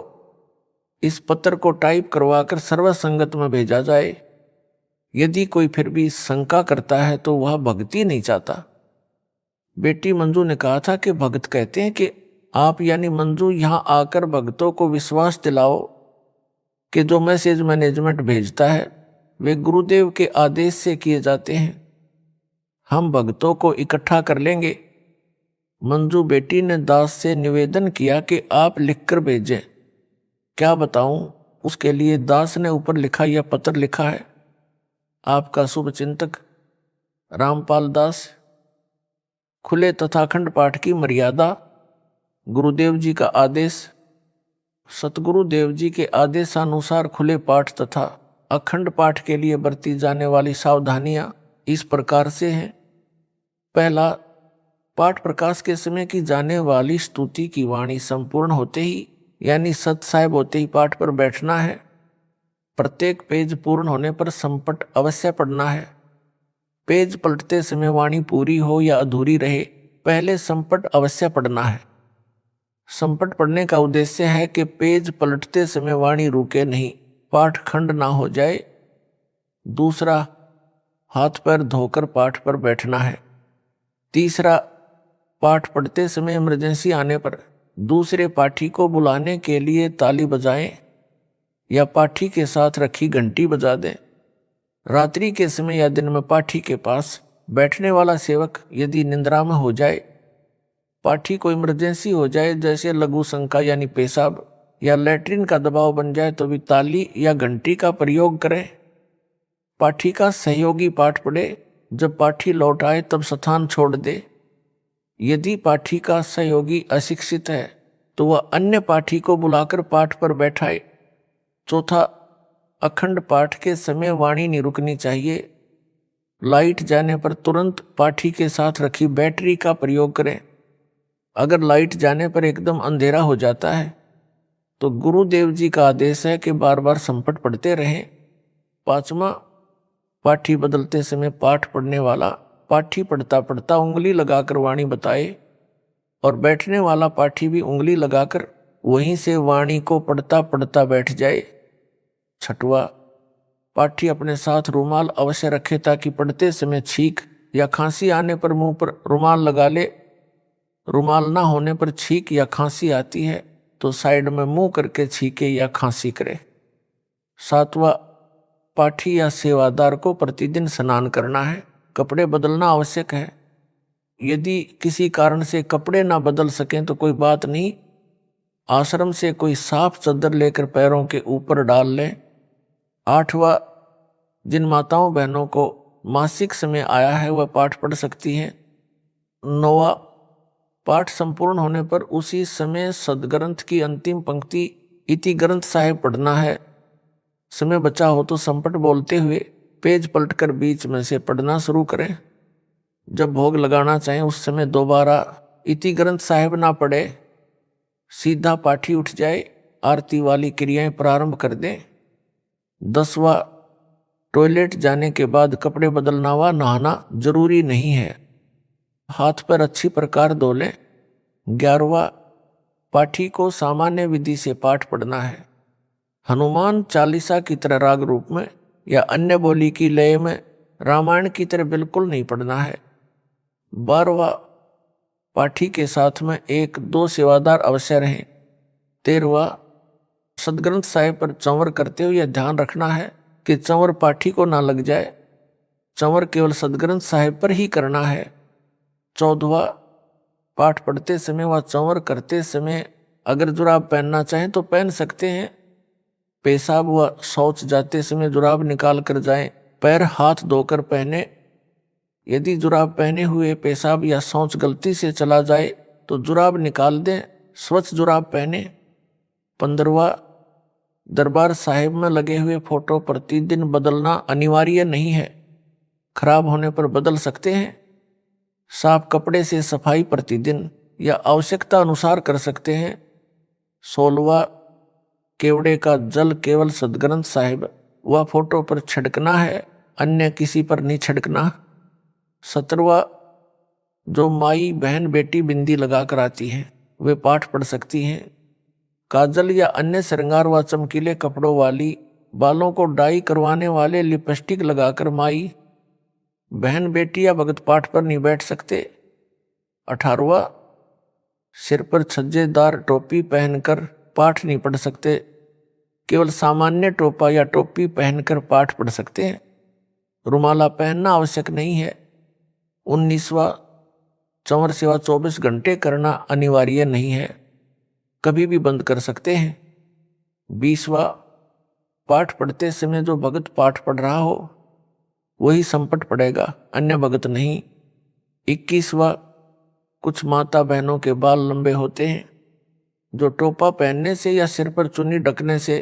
इस पत्र को टाइप करवाकर सर्व संगत में भेजा जाए। यदि कोई फिर भी शंका करता है तो वह भक्ति नहीं चाहता। बेटी मंजू ने कहा था कि भगत कहते हैं कि आप यानी मंजू यहां आकर भक्तों को विश्वास दिलाओ कि जो मैसेज मैनेजमेंट भेजता है वे गुरुदेव के आदेश से किए जाते हैं। हम भक्तों को इकट्ठा कर लेंगे। मंजू बेटी ने दास से निवेदन किया कि आप लिखकर भेजें। क्या बताऊं, उसके लिए दास ने ऊपर लिखा यह पत्र लिखा है। आपका शुभ चिंतक रामपाल दास। खुले तथा अखंड पाठ की मर्यादा। गुरुदेव जी का आदेश। सतगुरु देव जी के आदेशानुसार खुले पाठ तथा अखंड पाठ के लिए बरती जाने वाली सावधानियां इस प्रकार से हैं। पहला, पाठ प्रकाश के समय की जाने वाली स्तुति की वाणी संपूर्ण होते ही यानी सत साहिब होते ही पाठ पर बैठना है। प्रत्येक पेज पूर्ण होने पर संपट अवश्य पढ़ना है। पेज पलटते समय वाणी पूरी हो या अधूरी रहे, पहले संपट अवश्य पढ़ना है। संपट पढ़ने का उद्देश्य है कि पेज पलटते समय वाणी रुके नहीं, पाठ खंड ना हो जाए। दूसरा, हाथ पैर धोकर पाठ पर बैठना है। तीसरा, पाठ पढ़ते समय इमरजेंसी आने पर दूसरे पाठी को बुलाने के लिए ताली बजाएं या पाठी के साथ रखी घंटी बजा दें। रात्रि के समय या दिन में पाठी के पास बैठने वाला सेवक यदि निंद्रा में हो जाए, पाठी को इमरजेंसी हो जाए जैसे लघु शंका यानी पेशाब या लैट्रिन का दबाव बन जाए तो भी ताली या घंटी का प्रयोग करें। पाठी का सहयोगी पाठ पढ़े, जब पाठी लौट आए तब स्थान छोड़ दे। यदि पाठी का सहयोगी अशिक्षित है तो वह अन्य पाठी को बुलाकर पाठ पर बैठाए। चौथा, अखंड पाठ के समय वाणी नहीं रुकनी चाहिए। लाइट जाने पर तुरंत पाठी के साथ रखी बैटरी का प्रयोग करें। अगर लाइट जाने पर एकदम अंधेरा हो जाता है तो गुरुदेव जी का आदेश है कि बार बार संपट पढ़ते रहें। पांचवा, पाठी बदलते समय पाठ पढ़ने वाला पाठी पढ़ता पढ़ता उंगली लगाकर वाणी बताए और बैठने वाला पाठी भी उंगली लगाकर वहीं से वाणी को पढ़ता पढ़ता बैठ जाए। छठवा, पाठी अपने साथ रुमाल अवश्य रखे ताकि पढ़ते समय छींक या खांसी आने पर मुंह पर रुमाल लगा ले। रुमाल ना होने पर छींक या खांसी आती है तो साइड में मुंह करके छींके या खांसी करे। सातवां, पाठी या सेवादार को प्रतिदिन स्नान करना है, कपड़े बदलना आवश्यक है। यदि किसी कारण से कपड़े ना बदल सकें तो कोई बात नहीं, आश्रम से कोई साफ चादर लेकर पैरों के ऊपर डाल लें। आठवां, जिन माताओं बहनों को मासिक समय आया है वह पाठ पढ़ सकती हैं। नौवां, पाठ संपूर्ण होने पर उसी समय सदग्रंथ की अंतिम पंक्ति इति ग्रंथ साहिब पढ़ना है। समय बचा हो तो संपट बोलते हुए पेज पलटकर बीच में से पढ़ना शुरू करें। जब भोग लगाना चाहें उस समय दोबारा इति ग्रंथ साहिब ना पढ़े, सीधा पाठी उठ जाए, आरती वाली क्रियाएं प्रारंभ कर दें। 10वां, टॉयलेट जाने के बाद कपड़े बदलना व नहाना जरूरी नहीं है, हाथ पर अच्छी प्रकार धो लें। 11वां, पाठी को सामान्य विधि से पाठ पढ़ना है, हनुमान चालीसा की तरह राग रूप में या अन्य बोली की लय में, रामायण की तरह बिल्कुल नहीं पढ़ना है। 12वां, पाठी के साथ में 1-2 सेवादार अवश्य रहें। 13वां, सदग्रंथ साहिब पर चंवर करते हुए यह ध्यान रखना है कि चंवर पाठी को ना लग जाए, चंवर केवल सदग्रंथ साहिब पर ही करना है। 14वां, पाठ पढ़ते समय व चंवर करते समय अगर जुराब पहनना चाहें तो पहन सकते हैं। पेशाब व शौच जाते समय जुराब निकाल कर जाएं, पैर हाथ धोकर पहने। यदि जुराब पहने हुए पेशाब या शौच गलती से चला जाए तो जुराब निकाल दें, स्वच्छ जुराब पहने। 15वां, दरबार साहिब में लगे हुए फोटो प्रतिदिन बदलना अनिवार्य नहीं है, खराब होने पर बदल सकते हैं। साफ कपड़े से सफाई प्रतिदिन या आवश्यकता अनुसार कर सकते हैं। 16वां, केवड़े का जल केवल सदग्रंथ साहिब व फोटो पर छिड़कना है, अन्य किसी पर नहीं छिड़कना। 17वां, जो माई बहन बेटी बिंदी लगाकर आती हैं वे पाठ पढ़ सकती हैं। काजल या अन्य श्रृंगार व चमकीले कपड़ों वाली, बालों को डाई करवाने वाले लिपस्टिक लगाकर माई बहन बेटी या भगत पाठ पर नहीं बैठ सकते। 18वां, सिर पर छज्जेदार टोपी पहनकर पाठ नहीं पढ़ सकते, केवल सामान्य टोपा या टोपी पहनकर पाठ पढ़ सकते हैं, रुमाला पहनना आवश्यक नहीं है। 19वां, चंवर सेवा 24 घंटे करना अनिवार्य नहीं है, कभी भी बंद कर सकते हैं। 20वां, पाठ पढ़ते समय जो भगत पाठ पढ़ रहा हो वही संपट पड़ेगा, अन्य भगत नहीं। 21वां, कुछ माता बहनों के बाल लंबे होते हैं जो टोपा पहनने से या सिर पर चुन्नी ढकने से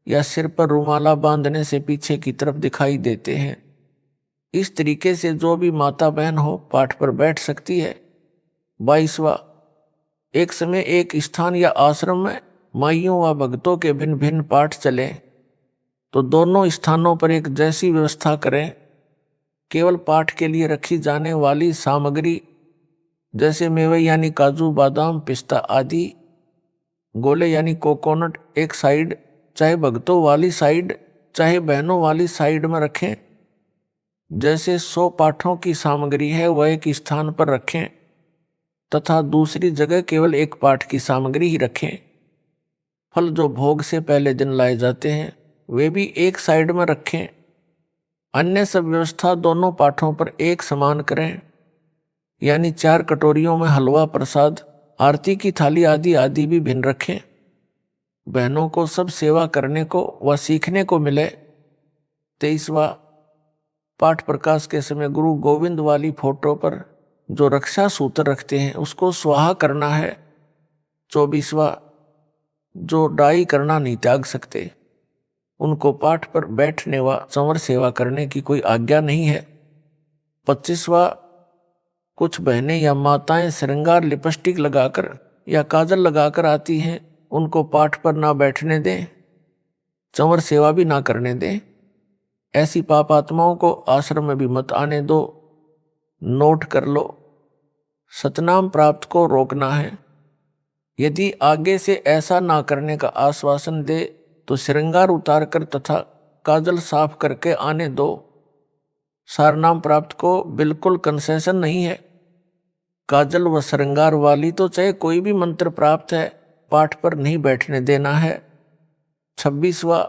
या सिर पर रुमाला बांधने से पीछे की तरफ दिखाई देते हैं। इस तरीके से जो भी माता बहन हो पाठ पर बैठ सकती है। 22वां, एक समय एक स्थान या आश्रम में माइयों व भक्तों के भिन्न भिन्न पाठ चले तो दोनों स्थानों पर एक जैसी व्यवस्था करें। केवल पाठ के लिए रखी जाने वाली सामग्री जैसे मेवे यानी काजू बादाम पिस्ता आदि, गोले यानी कोकोनट एक साइड, चाहे भक्तों वाली साइड चाहे बहनों वाली साइड में रखें। जैसे 100 पाठों की सामग्री है वह एक स्थान पर रखें तथा दूसरी जगह केवल एक पाठ की सामग्री ही रखें। फल जो भोग से पहले दिन लाए जाते हैं वे भी एक साइड में रखें। अन्य सब व्यवस्था दोनों पाठों पर एक समान करें, यानी 4 कटोरियों में हलवा प्रसाद आरती की थाली आदि आदि भी भिन्न रखें। बहनों को सब सेवा करने को व सीखने को मिले। 23वां, पाठ प्रकाश के समय गुरु गोविंद वाली फोटो पर जो रक्षा सूत्र रखते हैं उसको स्वाहा करना है। 24वां, जो डाई करना नहीं त्याग सकते उनको पाठ पर बैठने व चंवर सेवा करने की कोई आज्ञा नहीं है। 25वां, कुछ बहनें या माताएं श्रृंगार लिपस्टिक लगाकर या काजल लगाकर आती हैं, उनको पाठ पर ना बैठने दें, चंवर सेवा भी ना करने दें। ऐसी पापात्माओं को आश्रम में भी मत आने दो। नोट कर लो, सतनाम प्राप्त को रोकना है। यदि आगे से ऐसा ना करने का आश्वासन दे तो श्रृंगार उतार कर तथा काजल साफ करके आने दो। सारनाम प्राप्त को बिल्कुल कंसेशन नहीं है। काजल व श्रृंगार वाली तो चाहे कोई भी मंत्र प्राप्त है पाठ पर नहीं बैठने देना है। 26वां,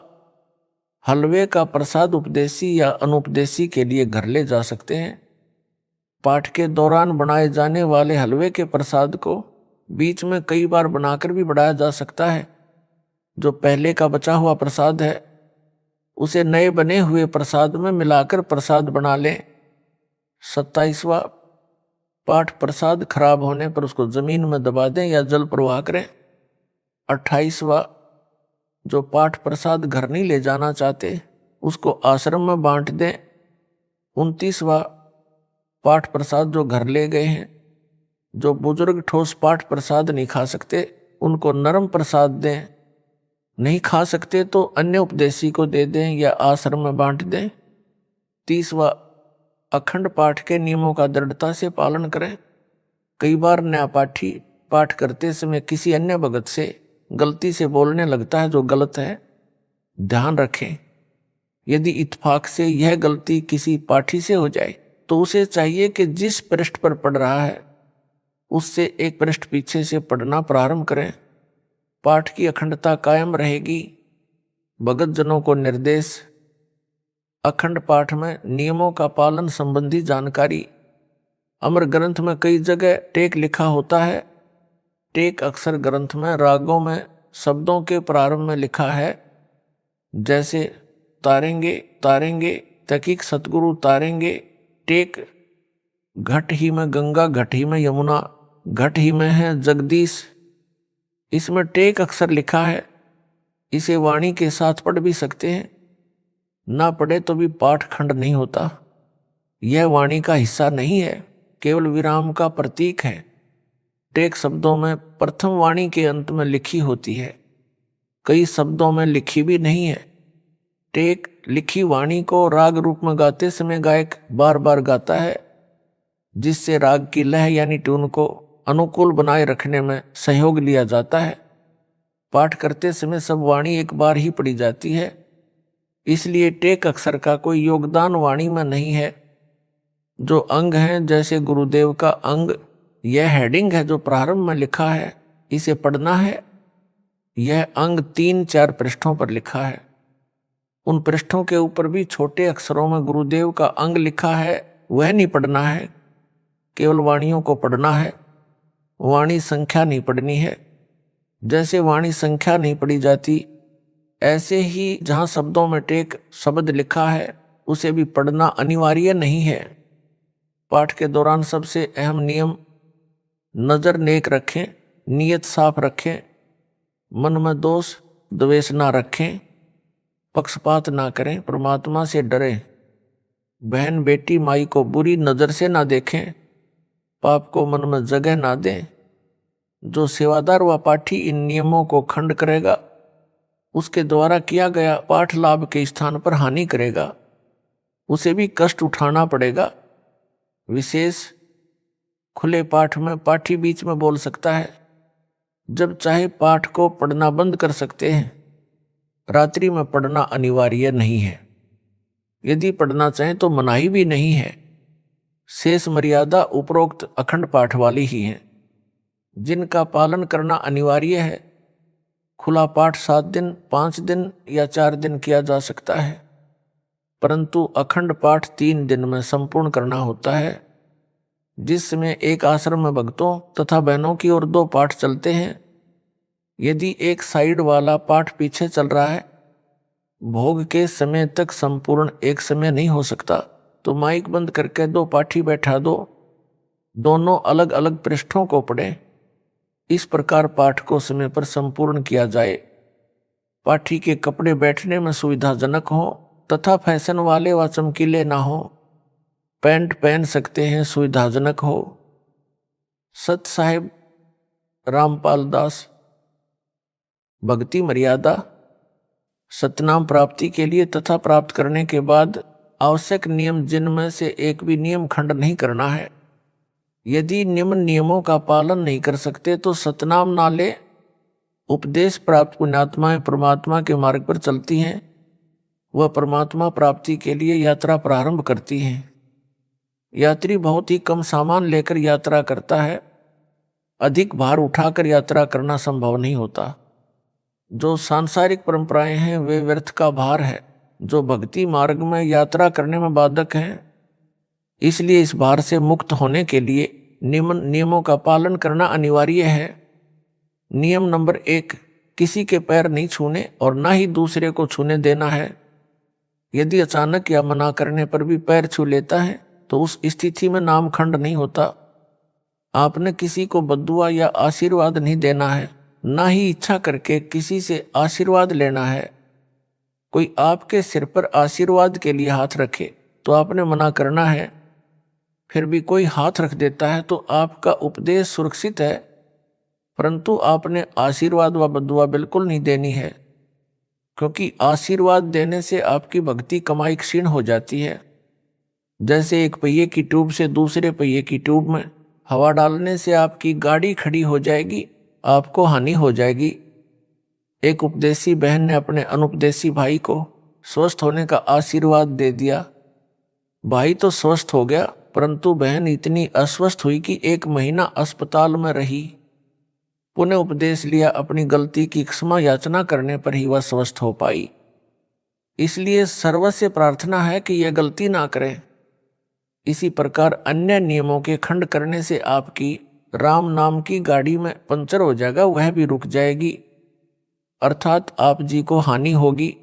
हलवे का प्रसाद उपदेशी या अनुपदेशी के लिए घर ले जा सकते हैं। पाठ के दौरान बनाए जाने वाले हलवे के प्रसाद को बीच में कई बार बनाकर भी बढ़ाया जा सकता है। जो पहले का बचा हुआ प्रसाद है उसे नए बने हुए प्रसाद में मिलाकर प्रसाद बना लें। 27वां, पाठ प्रसाद खराब होने पर उसको जमीन में दबा दें या जल प्रवाह करें। 28वां, जो पाठ प्रसाद घर नहीं ले जाना चाहते उसको आश्रम में बांट दें। 29वां, पाठ प्रसाद जो घर ले गए हैं, जो बुजुर्ग ठोस पाठ प्रसाद नहीं खा सकते उनको नरम प्रसाद दें, नहीं खा सकते तो अन्य उपदेशी को दे दें या आश्रम में बांट दें। 30वां, अखंड पाठ के नियमों का दृढ़ता से पालन करें। कई बार नया पाठी पाठ करते समय किसी अन्य भगत से गलती से बोलने लगता है जो गलत है, ध्यान रखें। यदि इत्तेफाक से यह गलती किसी पाठी से हो जाए तो उसे चाहिए कि जिस पृष्ठ पर पढ़ रहा है उससे एक पृष्ठ पीछे से पढ़ना प्रारंभ करें। पाठ की अखंडता कायम रहेगी। भगत जनों को निर्देश, अखंड पाठ में नियमों का पालन संबंधी जानकारी। अमर ग्रंथ में कई जगह टेक लिखा होता है। टेक अक्सर ग्रंथ में रागों में शब्दों के प्रारंभ में लिखा है, जैसे तारेंगे तारेंगे तकीक सतगुरु उतारेंगे। टेक घट ही में गंगा, घट ही में यमुना, घट ही में है जगदीश। इसमें टेक अक्षर लिखा है। इसे वाणी के साथ पढ़ भी सकते हैं, ना पढ़े तो भी पाठ खंड नहीं होता। यह वाणी का हिस्सा नहीं है, केवल विराम का प्रतीक है। टेक शब्दों में प्रथम वाणी के अंत में लिखी होती है, कई शब्दों में लिखी भी नहीं है। टेक लिखी वाणी को राग रूप में गाते समय गायक बार बार गाता है, जिससे राग की लय यानी ट्यून को अनुकूल बनाए रखने में सहयोग लिया जाता है। पाठ करते समय सब वाणी एक बार ही पढ़ी जाती है, इसलिए टेक अक्षर का कोई योगदान वाणी में नहीं है। जो अंग है, जैसे गुरुदेव का अंग, यह हेडिंग है जो प्रारंभ में लिखा है, इसे पढ़ना है। यह अंग 3-4 पृष्ठों पर लिखा है। उन पृष्ठों के ऊपर भी छोटे अक्षरों में गुरुदेव का अंग लिखा है, वह नहीं पढ़ना है, केवल वाणियों को पढ़ना है। वाणी संख्या नहीं पढ़नी है। जैसे वाणी संख्या नहीं पढ़ी जाती, ऐसे ही जहां शब्दों में टेक शब्द लिखा है उसे भी पढ़ना अनिवार्य नहीं है। पाठ के दौरान सबसे अहम नियम, नजर नेक रखें, नियत साफ रखें, मन में दोष द्वेष ना रखें, पक्षपात ना करें, परमात्मा से डरें, बहन बेटी माई को बुरी नजर से ना देखें, पाप को मन में जगह ना दें। जो सेवादार व पाठी इन नियमों को खंड करेगा, उसके द्वारा किया गया पाठ लाभ के स्थान पर हानि करेगा, उसे भी कष्ट उठाना पड़ेगा। विशेष खुले पाठ में पाठी बीच में बोल सकता है, जब चाहे पाठ को पढ़ना बंद कर सकते हैं। रात्रि में पढ़ना अनिवार्य नहीं है, यदि पढ़ना चाहें तो मनाही भी नहीं है। शेष मर्यादा उपरोक्त अखंड पाठ वाली ही है, जिनका पालन करना अनिवार्य है। खुला पाठ 7 दिन, 5 दिन या 4 दिन किया जा सकता है, परंतु अखंड पाठ 3 दिन में संपूर्ण करना होता है, जिसमें एक आश्रम में भक्तों तथा बहनों की ओर 2 पाठ चलते हैं। यदि एक साइड वाला पाठ पीछे चल रहा है, भोग के समय तक संपूर्ण एक समय नहीं हो सकता, तो माइक बंद करके 2 पाठी बैठा दो, दोनों अलग अलग पृष्ठों को पढ़ें। इस प्रकार पाठ को समय पर संपूर्ण किया जाए। पाठी के कपड़े बैठने में सुविधाजनक हो तथा फैशन वाले व चमकीले ना हो। पैंट पहन सकते हैं, सुविधाजनक हो। सत साहिब रामपाल दास। भक्ति मर्यादा। सतनाम प्राप्ति के लिए तथा प्राप्त करने के बाद आवश्यक नियम, जिनमें से एक भी नियम खंड नहीं करना है। यदि निम्न नियमों का पालन नहीं कर सकते तो सतनाम ना ले। उपदेश प्राप्त पुण्यात्माएं परमात्मा के मार्ग पर चलती हैं, वह परमात्मा प्राप्ति के लिए यात्रा प्रारंभ करती हैं। यात्री बहुत ही कम सामान लेकर यात्रा करता है, अधिक भार उठाकर यात्रा करना संभव नहीं होता। जो सांसारिक परंपराएं हैं वे व्यर्थ का भार है, जो भक्ति मार्ग में यात्रा करने में बाधक हैं। इसलिए इस भार से मुक्त होने के लिए निम्न नियमों का पालन करना अनिवार्य है। नियम नंबर 1, किसी के पैर नहीं छूने और ना ही दूसरे को छूने देना है। यदि अचानक या मना करने पर भी पैर छू लेता है तो उस स्थिति में नाम खंड नहीं होता। आपने किसी को बद्दुआ या आशीर्वाद नहीं देना है, ना ही इच्छा करके किसी से आशीर्वाद लेना है। कोई आपके सिर पर आशीर्वाद के लिए हाथ रखे तो आपने मना करना है, फिर भी कोई हाथ रख देता है तो आपका उपदेश सुरक्षित है, परंतु आपने आशीर्वाद व बद्दुआ बिल्कुल नहीं देनी है, क्योंकि आशीर्वाद देने से आपकी भक्ति कमाई क्षीण हो जाती है। जैसे एक पहिए की ट्यूब से दूसरे पहिए की ट्यूब में हवा डालने से आपकी गाड़ी खड़ी हो जाएगी, आपको हानि हो जाएगी। एक उपदेशी बहन ने अपने अनुपदेशी भाई को स्वस्थ होने का आशीर्वाद दे दिया। भाई तो स्वस्थ हो गया, परंतु बहन इतनी अस्वस्थ हुई कि 1 महीना अस्पताल में रही। पुनः उपदेश लिया, अपनी गलती की क्षमा याचना करने पर ही वह स्वस्थ हो पाई। इसलिए सर्वस्य प्रार्थना है कि यह गलती ना करें। इसी प्रकार अन्य नियमों के खंड करने से आपकी राम नाम की गाड़ी में पंचर हो जाएगा, वह भी रुक जाएगी, अर्थात आप जी को हानि होगी।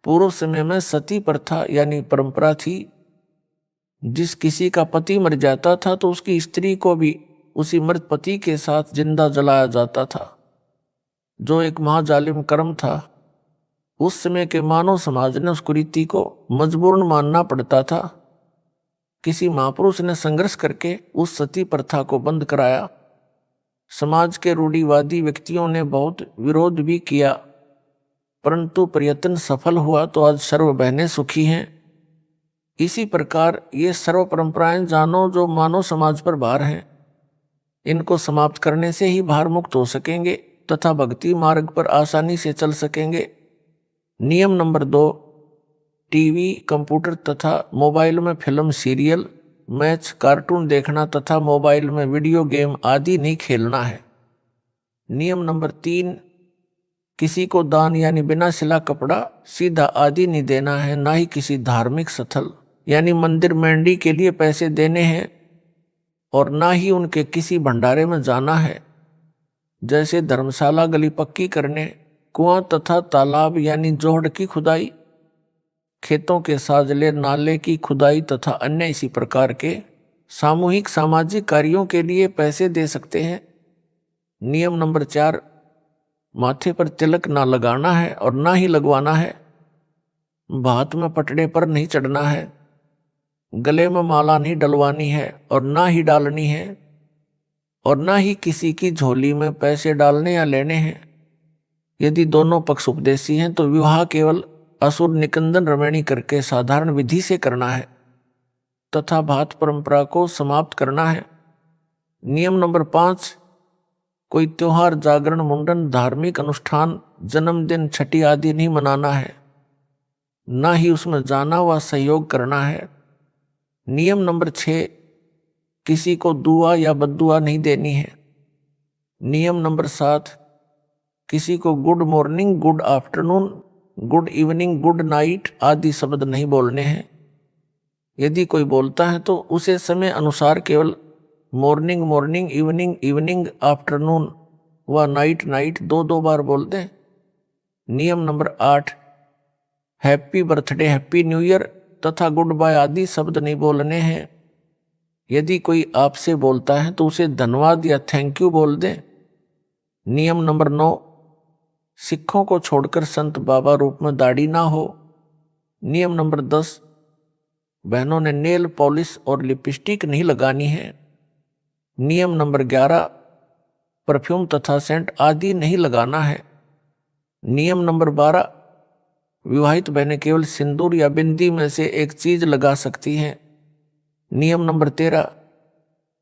पूर्व समय में सती प्रथा यानी परंपरा थी। जिस किसी का पति मर जाता था तो उसकी स्त्री को भी उसी मृत पति के साथ जिंदा जलाया जाता था, जो एक महाजालिम कर्म था। उस समय के मानव समाज ने उस कुरीति को मजबूरन मानना पड़ता था। किसी महापुरुष ने संघर्ष करके उस सती प्रथा को बंद कराया। समाज के रूढ़िवादी व्यक्तियों ने बहुत विरोध भी किया, परंतु प्रयत्न सफल हुआ तो आज सर्व बहनें सुखी हैं। इसी प्रकार ये सर्व परंपराएं जानो जो मानव समाज पर भार हैं, इनको समाप्त करने से ही भार मुक्त हो सकेंगे तथा भक्ति मार्ग पर आसानी से चल सकेंगे। नियम नंबर 2, टीवी, कंप्यूटर तथा मोबाइल में फिल्म, सीरियल, मैच, कार्टून देखना तथा मोबाइल में वीडियो गेम आदि नहीं खेलना है। नियम नंबर 3, किसी को दान यानी बिना सिला कपड़ा, सीधा आदि नहीं देना है, ना ही किसी धार्मिक स्थल यानी मंदिर मंडी के लिए पैसे देने हैं और ना ही उनके किसी भंडारे में जाना है, जैसे धर्मशाला गली पक्की करने, कुआं तथा तालाब यानी जोहड़ की खुदाई, खेतों के साजले, नाले की खुदाई तथा अन्य इसी प्रकार के सामूहिक सामाजिक कार्यों के लिए पैसे दे सकते हैं। नियम नंबर 4, माथे पर तिलक ना लगाना है और ना ही लगवाना है, भात में पटड़े पर नहीं चढ़ना है, गले में माला नहीं डलवानी है और ना ही डालनी है, और ना ही किसी की झोली में पैसे डालने या लेने हैं। यदि दोनों पक्ष उपदेशी हैं तो विवाह केवल असुर निकंदन रमणी करके साधारण विधि से करना है तथा भात परंपरा को समाप्त करना है। नियम नंबर 5, कोई त्योहार, जागरण, मुंडन, धार्मिक अनुष्ठान, जन्मदिन, छठी आदि नहीं मनाना है, ना ही उसमें जाना व सहयोग करना है। नियम नंबर 6, किसी को दुआ या बद्दुआ नहीं देनी है। नियम नंबर 7, किसी को good morning, good afternoon, good evening, good night आदि शब्द नहीं बोलने हैं। यदि कोई बोलता है तो उसे समय अनुसार केवल morning morning, evening evening, afternoon व नाइट नाइट 2-2 बार बोल दें। नियम number 8, happy birthday, happy new year तथा गुड बाय आदि शब्द नहीं बोलने हैं। यदि कोई आपसे बोलता है तो उसे धन्यवाद या थैंक यू बोल दें। नियम नंबर 9, सिखों को छोड़कर संत बाबा रूप में दाढ़ी ना हो। नियम नंबर 10, बहनों ने नेल पॉलिश और लिपस्टिक नहीं लगानी है। नियम नंबर 11, परफ्यूम तथा सेंट आदि नहीं लगाना है। नियम नंबर 12, विवाहित बहनें केवल सिंदूर या बिंदी में से एक चीज लगा सकती हैं। नियम नंबर 13,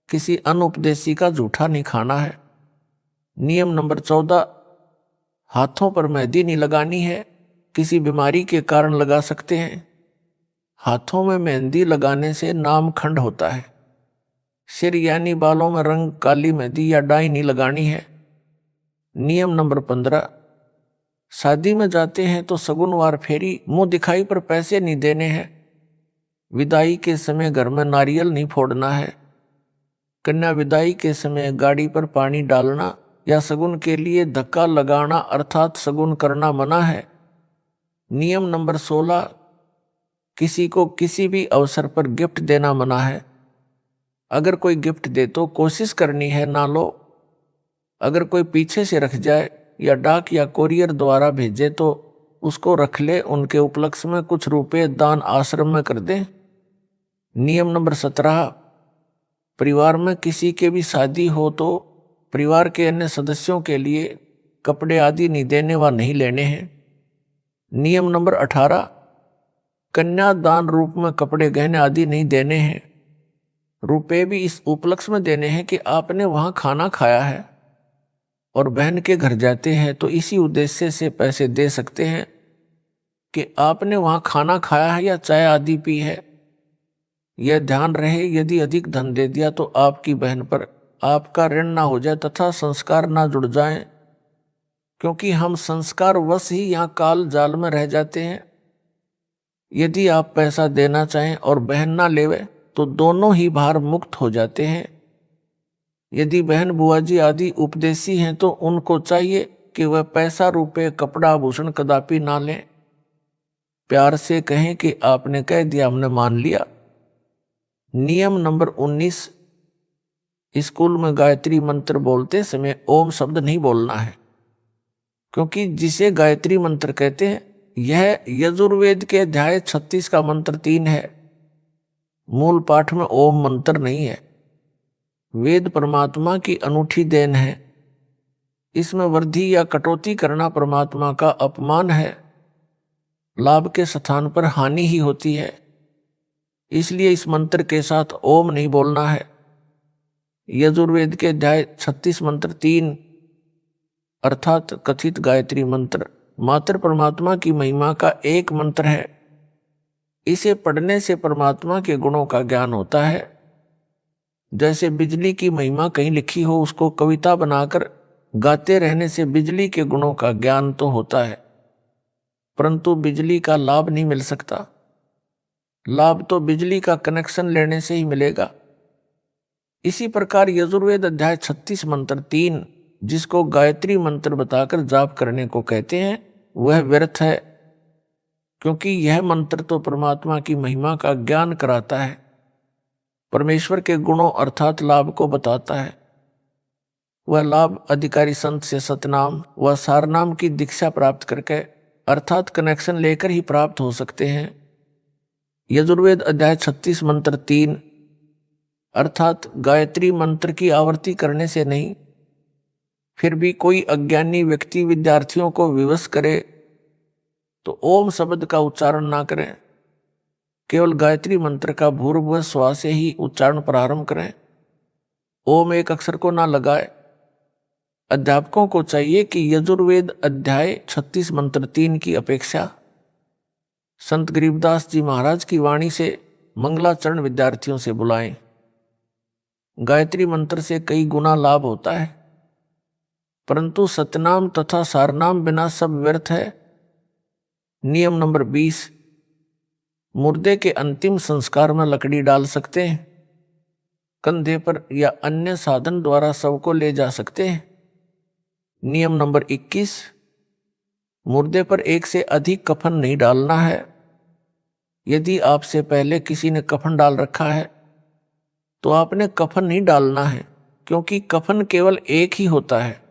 किसी अनुपदेशी का जूठा नहीं खाना है। नियम नंबर 14, हाथों पर मेहंदी नहीं लगानी है, किसी बीमारी के कारण लगा सकते हैं। हाथों में मेहंदी लगाने से नाम खंड होता है। सिर यानी बालों में रंग, काली मेहंदी या डाई नहीं लगानी है। नियम नंबर 15, शादी में जाते हैं तो सगुनवार फेरी, मुंह दिखाई पर पैसे नहीं देने हैं। विदाई के समय घर में नारियल नहीं फोड़ना है। कन्या विदाई के समय गाड़ी पर पानी डालना या शगुन के लिए धक्का लगाना अर्थात शगुन करना मना है। नियम नंबर 16, किसी को किसी भी अवसर पर गिफ्ट देना मना है। अगर कोई गिफ्ट दे तो कोशिश करनी है ना लो। अगर कोई पीछे से रख जाए या डाक या कोरियर द्वारा भेजे तो उसको रख ले, उनके उपलक्ष्य में कुछ रुपए दान आश्रम में कर दे। नियम नंबर 17, परिवार में किसी के भी शादी हो तो परिवार के अन्य सदस्यों के लिए कपड़े आदि नहीं देने व नहीं लेने हैं। नियम नंबर 18, कन्या दान रूप में कपड़े गहने आदि नहीं देने हैं। रुपए भी इस उपलक्ष्य में देने हैं कि आपने वहां खाना खाया है और बहन के घर जाते हैं तो इसी उद्देश्य से पैसे दे सकते हैं कि आपने वहां खाना खाया है या चाय आदि पी है। यह ध्यान रहे, यदि अधिक धन दे दिया तो आपकी बहन पर आपका ऋण ना हो जाए तथा संस्कार ना जुड़ जाएं, क्योंकि हम संस्कार वश ही यहाँ काल जाल में रह जाते हैं। यदि आप पैसा देना चाहें और बहन ना लेवे तो दोनों ही भार मुक्त हो जाते हैं। यदि बहन बुआ जी आदि उपदेशी हैं तो उनको चाहिए कि वह पैसा, रुपए, कपड़ा, आभूषण कदापि ना लें। प्यार से कहें कि आपने कह दिया, हमने मान लिया। नियम नंबर 19, स्कूल में गायत्री मंत्र बोलते समय ओम शब्द नहीं बोलना है, क्योंकि जिसे गायत्री मंत्र कहते हैं यह यजुर्वेद के अध्याय 36 का मंत्र 3 है। मूल पाठ में ओम मंत्र नहीं है। वेद परमात्मा की अनूठी देन है, इसमें वृद्धि या कटौती करना परमात्मा का अपमान है। लाभ के स्थान पर हानि ही होती है, इसलिए इस मंत्र के साथ ओम नहीं बोलना है। यजुर्वेद के अध्याय 36 मंत्र 3 अर्थात कथित गायत्री मंत्र मात्र परमात्मा की महिमा का एक मंत्र है। इसे पढ़ने से परमात्मा के गुणों का ज्ञान होता है। जैसे बिजली की महिमा कहीं लिखी हो, उसको कविता बनाकर गाते रहने से बिजली के गुणों का ज्ञान तो होता है, परंतु बिजली का लाभ नहीं मिल सकता। लाभ तो बिजली का कनेक्शन लेने से ही मिलेगा। इसी प्रकार यजुर्वेद अध्याय 36 मंत्र 3 जिसको गायत्री मंत्र बताकर जाप करने को कहते हैं, वह व्यर्थ है, क्योंकि यह मंत्र तो परमात्मा की महिमा का ज्ञान कराता है, परमेश्वर के गुणों अर्थात लाभ को बताता है। वह लाभ अधिकारी संत से सतनाम व सारनाम की दीक्षा प्राप्त करके अर्थात कनेक्शन लेकर ही प्राप्त हो सकते हैं। यजुर्वेद अध्याय 36 मंत्र 3 अर्थात गायत्री मंत्र की आवृत्ति करने से नहीं। फिर भी कोई अज्ञानी व्यक्ति विद्यार्थियों को विवश करे तो ओम शब्द का उच्चारण ना करें, केवल गायत्री मंत्र का भूर्भुव स्वा से ही उच्चारण प्रारंभ करें। ओम एक अक्षर को ना लगाए। अध्यापकों को चाहिए कि यजुर्वेद अध्याय 36 मंत्र 3 की अपेक्षा संत गरीबदास जी महाराज की वाणी से मंगलाचरण विद्यार्थियों से बुलाएं। गायत्री मंत्र से कई गुना लाभ होता है, परंतु सतनाम तथा सारनाम बिना सब व्यर्थ है। नियम नंबर 20, मुर्दे के अंतिम संस्कार में लकड़ी डाल सकते हैं, कंधे पर या अन्य साधन द्वारा शव को ले जा सकते हैं। नियम नंबर 21, मुर्दे पर एक से अधिक कफन नहीं डालना है। यदि आपसे पहले किसी ने कफन डाल रखा है तो आपने कफन नहीं डालना है, क्योंकि कफन केवल एक ही होता है।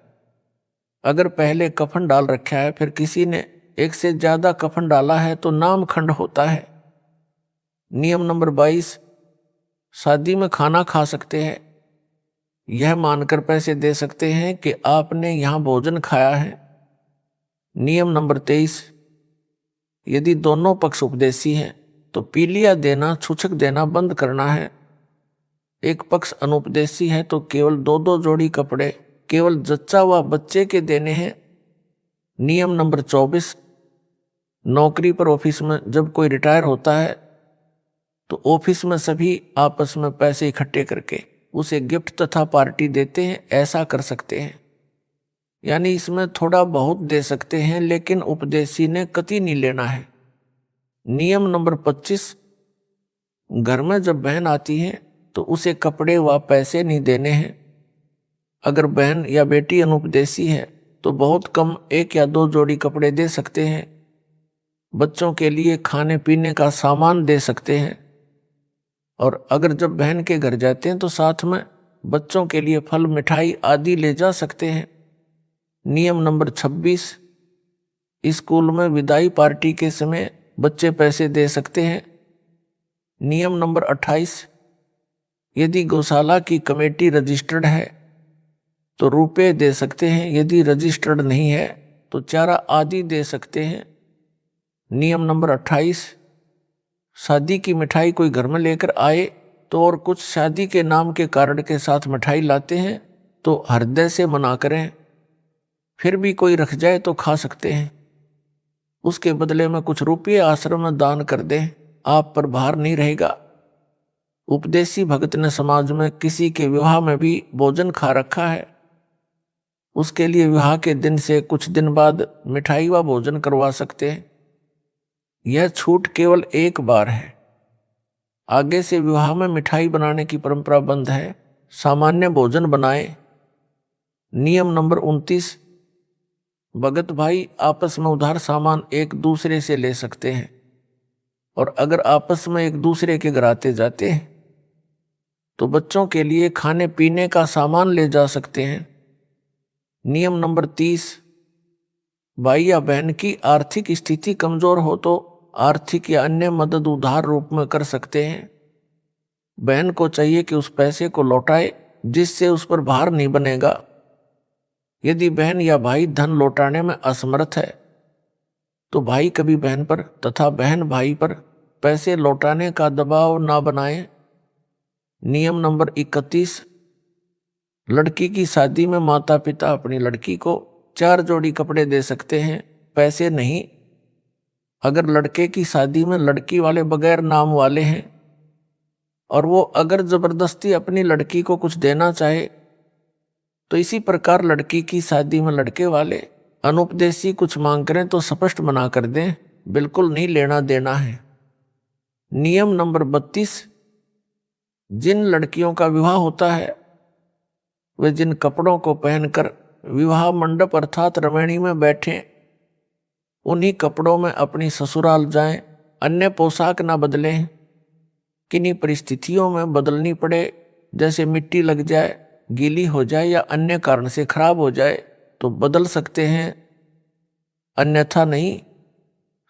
अगर पहले कफन डाल रखा है फिर किसी ने एक से ज्यादा कफन डाला है तो नाम खंड होता है। नियम नंबर 22, शादी में खाना खा सकते हैं, यह मानकर पैसे दे सकते हैं कि आपने यहां भोजन खाया है। नियम नंबर 23, यदि दोनों पक्ष उपदेशी हैं तो पीलिया देना छूछक देना बंद करना है। एक पक्ष अनुपदेशी है तो केवल 2-2 जोड़ी कपड़े केवल जच्चा व बच्चे के देने हैं। नियम नंबर 24, नौकरी पर ऑफिस में जब कोई रिटायर होता है तो ऑफिस में सभी आपस में पैसे इकट्ठे करके उसे गिफ्ट तथा पार्टी देते हैं, ऐसा कर सकते हैं। यानी इसमें थोड़ा बहुत दे सकते हैं, लेकिन उपदेशी ने कतई नहीं लेना है। नियम नंबर 25, घर में जब बहन आती है तो उसे कपड़े व पैसे नहीं देने हैं। अगर बहन या बेटी अनुपदेशी है तो बहुत कम 1 या 2 जोड़ी कपड़े दे सकते हैं। बच्चों के लिए खाने पीने का सामान दे सकते हैं, और अगर जब बहन के घर जाते हैं तो साथ में बच्चों के लिए फल मिठाई आदि ले जा सकते हैं। नियम नंबर 26, स्कूल में विदाई पार्टी के समय बच्चे पैसे दे सकते हैं। नियम नंबर 28, यदि गौशाला की कमेटी रजिस्टर्ड है तो रुपए दे सकते हैं, यदि रजिस्टर्ड नहीं है तो चारा आदि दे सकते हैं। नियम नंबर 28, शादी की मिठाई कोई घर में लेकर आए तो और कुछ शादी के नाम के कार्ड के साथ मिठाई लाते हैं तो हृदय से मना करें। फिर भी कोई रख जाए तो खा सकते हैं, उसके बदले में कुछ रुपये आश्रम में दान कर दें, आप पर भार नहीं रहेगा। उपदेशी भगत ने समाज में किसी के विवाह में भी भोजन खा रखा है, उसके लिए विवाह के दिन से कुछ दिन बाद मिठाई व भोजन करवा सकते हैं। यह छूट केवल एक बार है, आगे से विवाह में मिठाई बनाने की परंपरा बंद है, सामान्य भोजन बनाए। नियम नंबर 29, भगत भाई आपस में उधार सामान एक दूसरे से ले सकते हैं, और अगर आपस में एक दूसरे के घर आते जाते हैं तो बच्चों के लिए खाने पीने का सामान ले जा सकते हैं। नियम नंबर 30, भाई या बहन की आर्थिक स्थिति कमजोर हो तो आर्थिक या अन्य मदद उधार रूप में कर सकते हैं। बहन को चाहिए कि उस पैसे को लौटाए जिससे उस पर भार नहीं बनेगा। यदि बहन या भाई धन लौटाने में असमर्थ है तो भाई कभी बहन पर तथा बहन भाई पर पैसे लौटाने का दबाव ना बनाए। नियम नंबर 31, लड़की की शादी में माता पिता अपनी लड़की को 4 जोड़ी कपड़े दे सकते हैं, पैसे नहीं। अगर लड़के की शादी में लड़की वाले बगैर नाम वाले हैं और वो अगर जबरदस्ती अपनी लड़की को कुछ देना चाहे तो इसी प्रकार लड़की की शादी में लड़के वाले अनुपदेशी कुछ मांग करें तो स्पष्ट मना कर दें, बिल्कुल नहीं लेना देना है। नियम नंबर 32, जिन लड़कियों का विवाह होता है वे जिन कपड़ों को पहनकर विवाह मंडप अर्थात रमणी में बैठें उन्हीं कपड़ों में अपनी ससुराल जाएं, अन्य पोशाक ना बदलें। किन्हीं परिस्थितियों में बदलनी पड़े, जैसे मिट्टी लग जाए, गीली हो जाए या अन्य कारण से खराब हो जाए तो बदल सकते हैं, अन्यथा नहीं।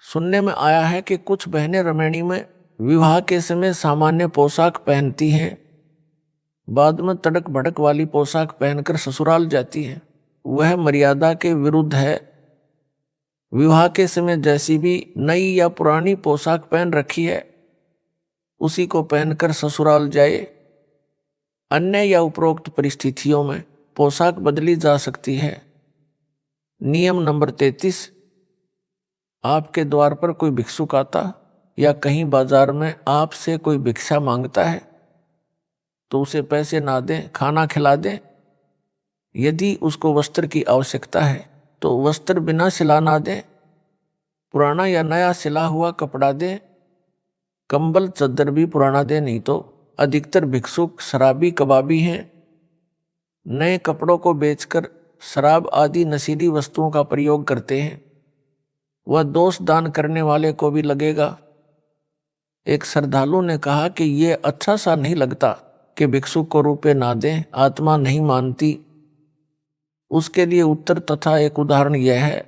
सुनने में आया है कि कुछ बहनें रमणी में विवाह के समय सामान्य पोशाक पहनती हैं, बाद में तड़क भड़क वाली पोशाक पहनकर ससुराल जाती हैं। वह मर्यादा के विरुद्ध है। विवाह के समय जैसी भी नई या पुरानी पोशाक पहन रखी है उसी को पहनकर ससुराल जाए। अन्य या उपरोक्त परिस्थितियों में पोशाक बदली जा सकती है। नियम नंबर 33, आपके द्वार पर कोई भिक्षुक आता या कहीं बाजार में आपसे कोई भिक्षा मांगता है तो उसे पैसे ना दें, खाना खिला दें। यदि उसको वस्त्र की आवश्यकता है तो वस्त्र बिना सिला ना दें, पुराना या नया सिला हुआ कपड़ा दें। कंबल चद्दर भी पुराना दें, नहीं तो अधिकतर भिक्षुक शराबी कबाबी हैं। नए कपड़ों को बेचकर शराब आदि नशीली वस्तुओं का प्रयोग करते हैं। वह दोष दान करने वाले को भी लगेगा। एक श्रद्धालु ने कहा कि ये अच्छा सा नहीं लगता कि भिक्षुक को रुपए ना दें, आत्मा नहीं मानती। उसके लिए उत्तर तथा एक उदाहरण यह है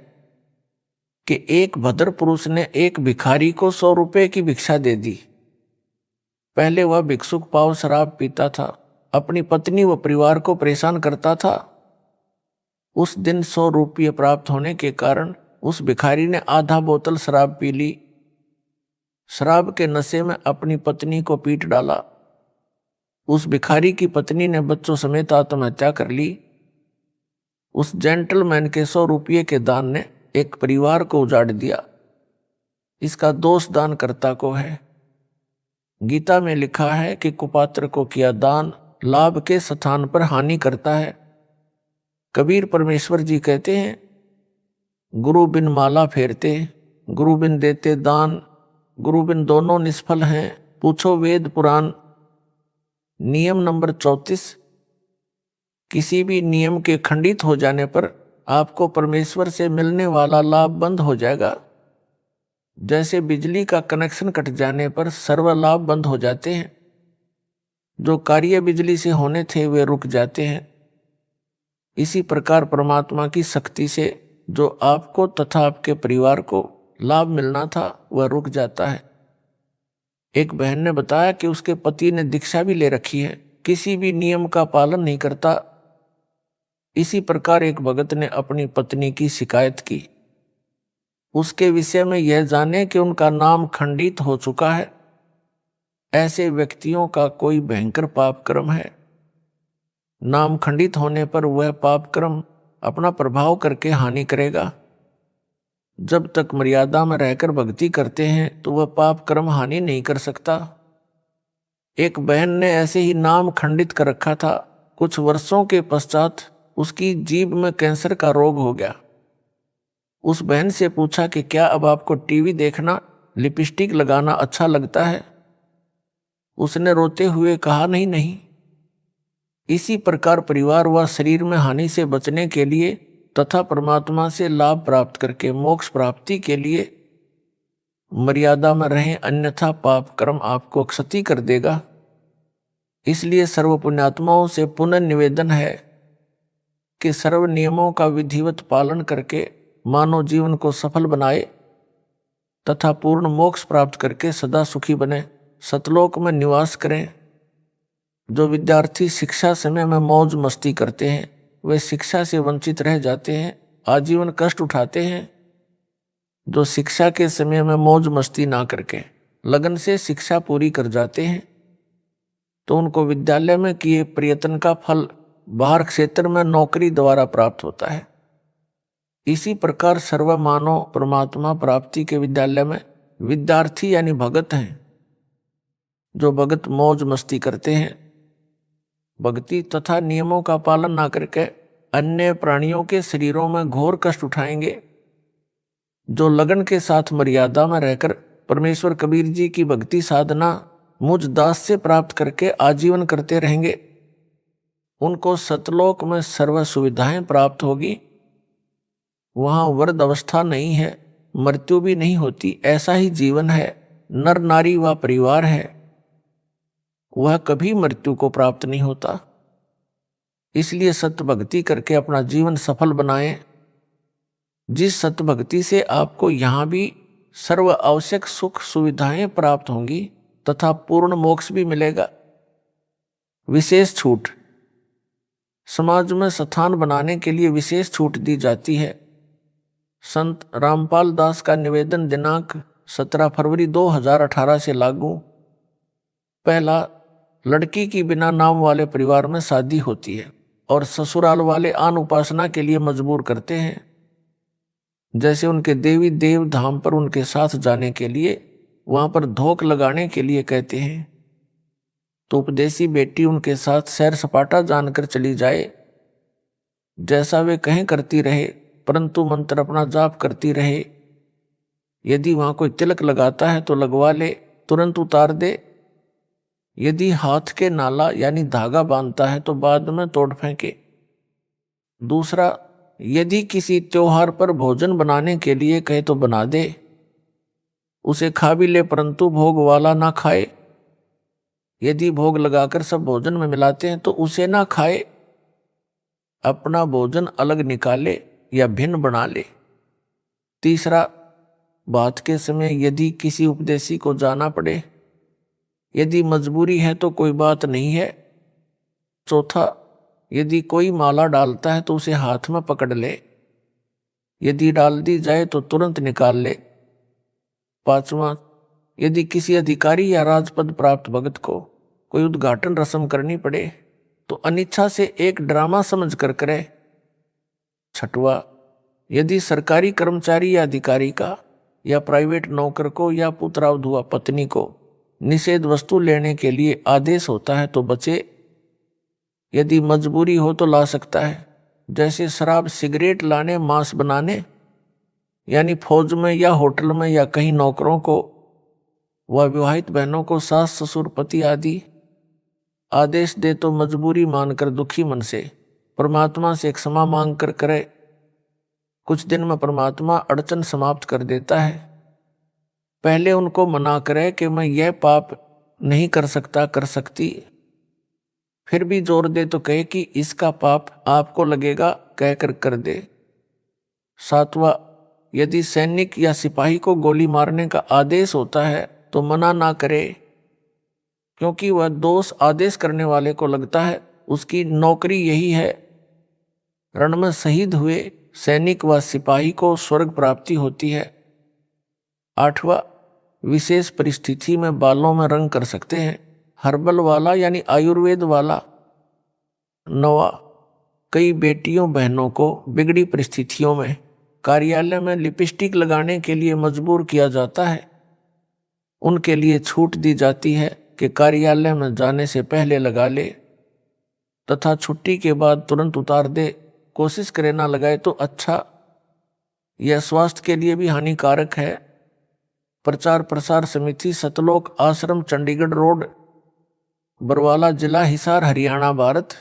कि एक भद्र पुरुष ने एक भिखारी को 100 रुपए की भिक्षा दे दी। पहले वह भिक्षुक पाव शराब पीता था, अपनी पत्नी व परिवार को परेशान करता था। उस दिन 100 रुपये प्राप्त होने के कारण उस भिखारी ने आधा बोतल शराब पी ली। शराब के नशे में अपनी पत्नी को पीट डाला। उस भिखारी की पत्नी ने बच्चों समेत आत्महत्या कर ली। उस जेंटलमैन के 100 रुपये के दान ने एक परिवार को उजाड़ दिया। इसका दोष दानकर्ता को है। गीता में लिखा है कि कुपात्र को किया दान लाभ के स्थान पर हानि करता है। कबीर परमेश्वर जी कहते हैं, गुरु बिन माला फेरते, गुरु बिन देते दान, गुरु बिन दोनों निष्फल हैं, पूछो वेद पुराण। नियम नंबर 34, किसी भी नियम के खंडित हो जाने पर आपको परमेश्वर से मिलने वाला लाभ बंद हो जाएगा। जैसे बिजली का कनेक्शन कट जाने पर सर्व लाभ बंद हो जाते हैं, जो कार्य बिजली से होने थे वे रुक जाते हैं। इसी प्रकार परमात्मा की शक्ति से जो आपको तथा आपके परिवार को लाभ मिलना था वह रुक जाता है। एक बहन ने बताया कि उसके पति ने दीक्षा भी ले रखी है, किसी भी नियम का पालन नहीं करता। इसी प्रकार एक भगत ने अपनी पत्नी की शिकायत की। उसके विषय में यह जाने कि उनका नाम खंडित हो चुका है। ऐसे व्यक्तियों का कोई भयंकर पाप कर्म है। नाम खंडित होने पर वह पाप कर्म अपना प्रभाव करके हानि करेगा। जब तक मर्यादा में रहकर भक्ति करते हैं तो वह पाप कर्म हानि नहीं कर सकता। एक बहन ने ऐसे ही नाम खंडित कर रखा था। कुछ वर्षों के पश्चात उसकी जीभ में कैंसर का रोग हो गया। उस बहन से पूछा कि क्या अब आपको टीवी देखना, लिपस्टिक लगाना अच्छा लगता है? उसने रोते हुए कहा, नहीं नहीं। इसी प्रकार परिवार व शरीर में हानि से बचने के लिए तथा परमात्मा से लाभ प्राप्त करके मोक्ष प्राप्ति के लिए मर्यादा में रहें, अन्यथा पाप कर्म आपको क्षति कर देगा। इसलिए सर्व पुण्यात्माओं से पुनः निवेदन है कि सर्व नियमों का विधिवत पालन करके मानव जीवन को सफल बनाए तथा पूर्ण मोक्ष प्राप्त करके सदा सुखी बने, सतलोक में निवास करें। जो विद्यार्थी शिक्षा समय में मौज मस्ती करते हैं वे शिक्षा से वंचित रह जाते हैं, आजीवन कष्ट उठाते हैं। जो शिक्षा के समय में मौज मस्ती ना करके लगन से शिक्षा पूरी कर जाते हैं तो उनको विद्यालय में किए प्रयत्न का फल बाहर क्षेत्र में नौकरी द्वारा प्राप्त होता है। इसी प्रकार सर्व मानव परमात्मा प्राप्ति के विद्यालय में विद्यार्थी यानी भगत हैं। जो भगत मौज मस्ती करते हैं, भक्ति तथा नियमों का पालन ना करके अन्य प्राणियों के शरीरों में घोर कष्ट उठाएंगे। जो लगन के साथ मर्यादा में रहकर परमेश्वर कबीर जी की भक्ति साधना मुझ दास से प्राप्त करके आजीवन करते रहेंगे, उनको सतलोक में सर्व सुविधाएं प्राप्त होगी। वहां वृद्ध अवस्था नहीं है, मृत्यु भी नहीं होती, ऐसा ही जीवन है। नर नारी व परिवार है, वह कभी मृत्यु को प्राप्त नहीं होता। इसलिए सत्य भक्ति करके अपना जीवन सफल बनाएं। जिस सत्य भक्ति से आपको यहाँ भी सर्व आवश्यक सुख सुविधाएं प्राप्त होंगी तथा पूर्ण मोक्ष भी मिलेगा। विशेष छूट, समाज में स्थान बनाने के लिए विशेष छूट दी जाती है। संत रामपाल दास का निवेदन दिनांक 17 फरवरी 2018 से लागू। पहला, लड़की की बिना नाम वाले परिवार में शादी होती है और ससुराल वाले आन उपासना के लिए मजबूर करते हैं। जैसे उनके देवी देव धाम पर उनके साथ जाने के लिए, वहां पर धोख लगाने के लिए कहते हैं, तो उपदेशी बेटी उनके साथ सैर सपाटा जानकर चली जाए। जैसा वे कहें करती रहे, परंतु मंत्र अपना जाप करती रहे। यदि वहां कोई तिलक लगाता है तो लगवा ले, तुरंत उतार दे। यदि हाथ के नाला यानी धागा बांधता है तो बाद में तोड़ फेंके। दूसरा, यदि किसी त्योहार पर भोजन बनाने के लिए कहे तो बना दे, उसे खा भी ले, परंतु भोग वाला ना खाए। यदि भोग लगाकर सब भोजन में मिलाते हैं तो उसे ना खाए, अपना भोजन अलग निकाले या भिन्न बना ले। तीसरा, बात के समय यदि किसी उपदेशी को जाना पड़े, यदि मजबूरी है तो कोई बात नहीं है। चौथा, यदि कोई माला डालता है तो उसे हाथ में पकड़ ले, यदि डाल दी जाए तो तुरंत निकाल ले। पांचवा, यदि किसी अधिकारी या राजपद प्राप्त भगत को कोई उद्घाटन रस्म करनी पड़े तो अनिच्छा से एक ड्रामा समझ कर करे। छठवा, यदि सरकारी कर्मचारी या अधिकारी का या प्राइवेट नौकर को या पुत्रावधुआ पत्नी को निषेध वस्तु लेने के लिए आदेश होता है तो बचे। यदि मजबूरी हो तो ला सकता है, जैसे शराब सिगरेट लाने, मांस बनाने, यानी फौज में या होटल में या कहीं नौकरों को व विवाहित बहनों को सास ससुर पति आदि आदेश दे तो मजबूरी मानकर दुखी मन से परमात्मा से क्षमा मांग कर करे। कुछ दिन में परमात्मा अड़चन समाप्त कर देता है। पहले उनको मना करे कि मैं यह पाप नहीं कर सकता, कर सकती, फिर भी जोर दे तो कहे कि इसका पाप आपको लगेगा, कहकर कर दे। सातवां, यदि सैनिक या सिपाही को गोली मारने का आदेश होता है तो मना ना करे, क्योंकि वह दोष आदेश करने वाले को लगता है, उसकी नौकरी यही है। रण में शहीद हुए सैनिक व सिपाही को स्वर्ग प्राप्ति होती है। आठवां, विशेष परिस्थिति में बालों में रंग कर सकते हैं, हर्बल वाला यानी आयुर्वेद वाला। नौवां, कई बेटियों बहनों को बिगड़ी परिस्थितियों में कार्यालय में लिपस्टिक लगाने के लिए मजबूर किया जाता है। उनके लिए छूट दी जाती है कि कार्यालय में जाने से पहले लगा ले तथा छुट्टी के बाद तुरंत उतार दे। कोशिश करे ना लगाए तो अच्छा, यह स्वास्थ्य के लिए भी हानिकारक है। प्रचार प्रसार समिति, सतलोक आश्रम, चंडीगढ़ रोड, बरवाला जिला, हिसार, हरियाणा, भारत।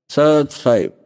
सब्सक्राइब।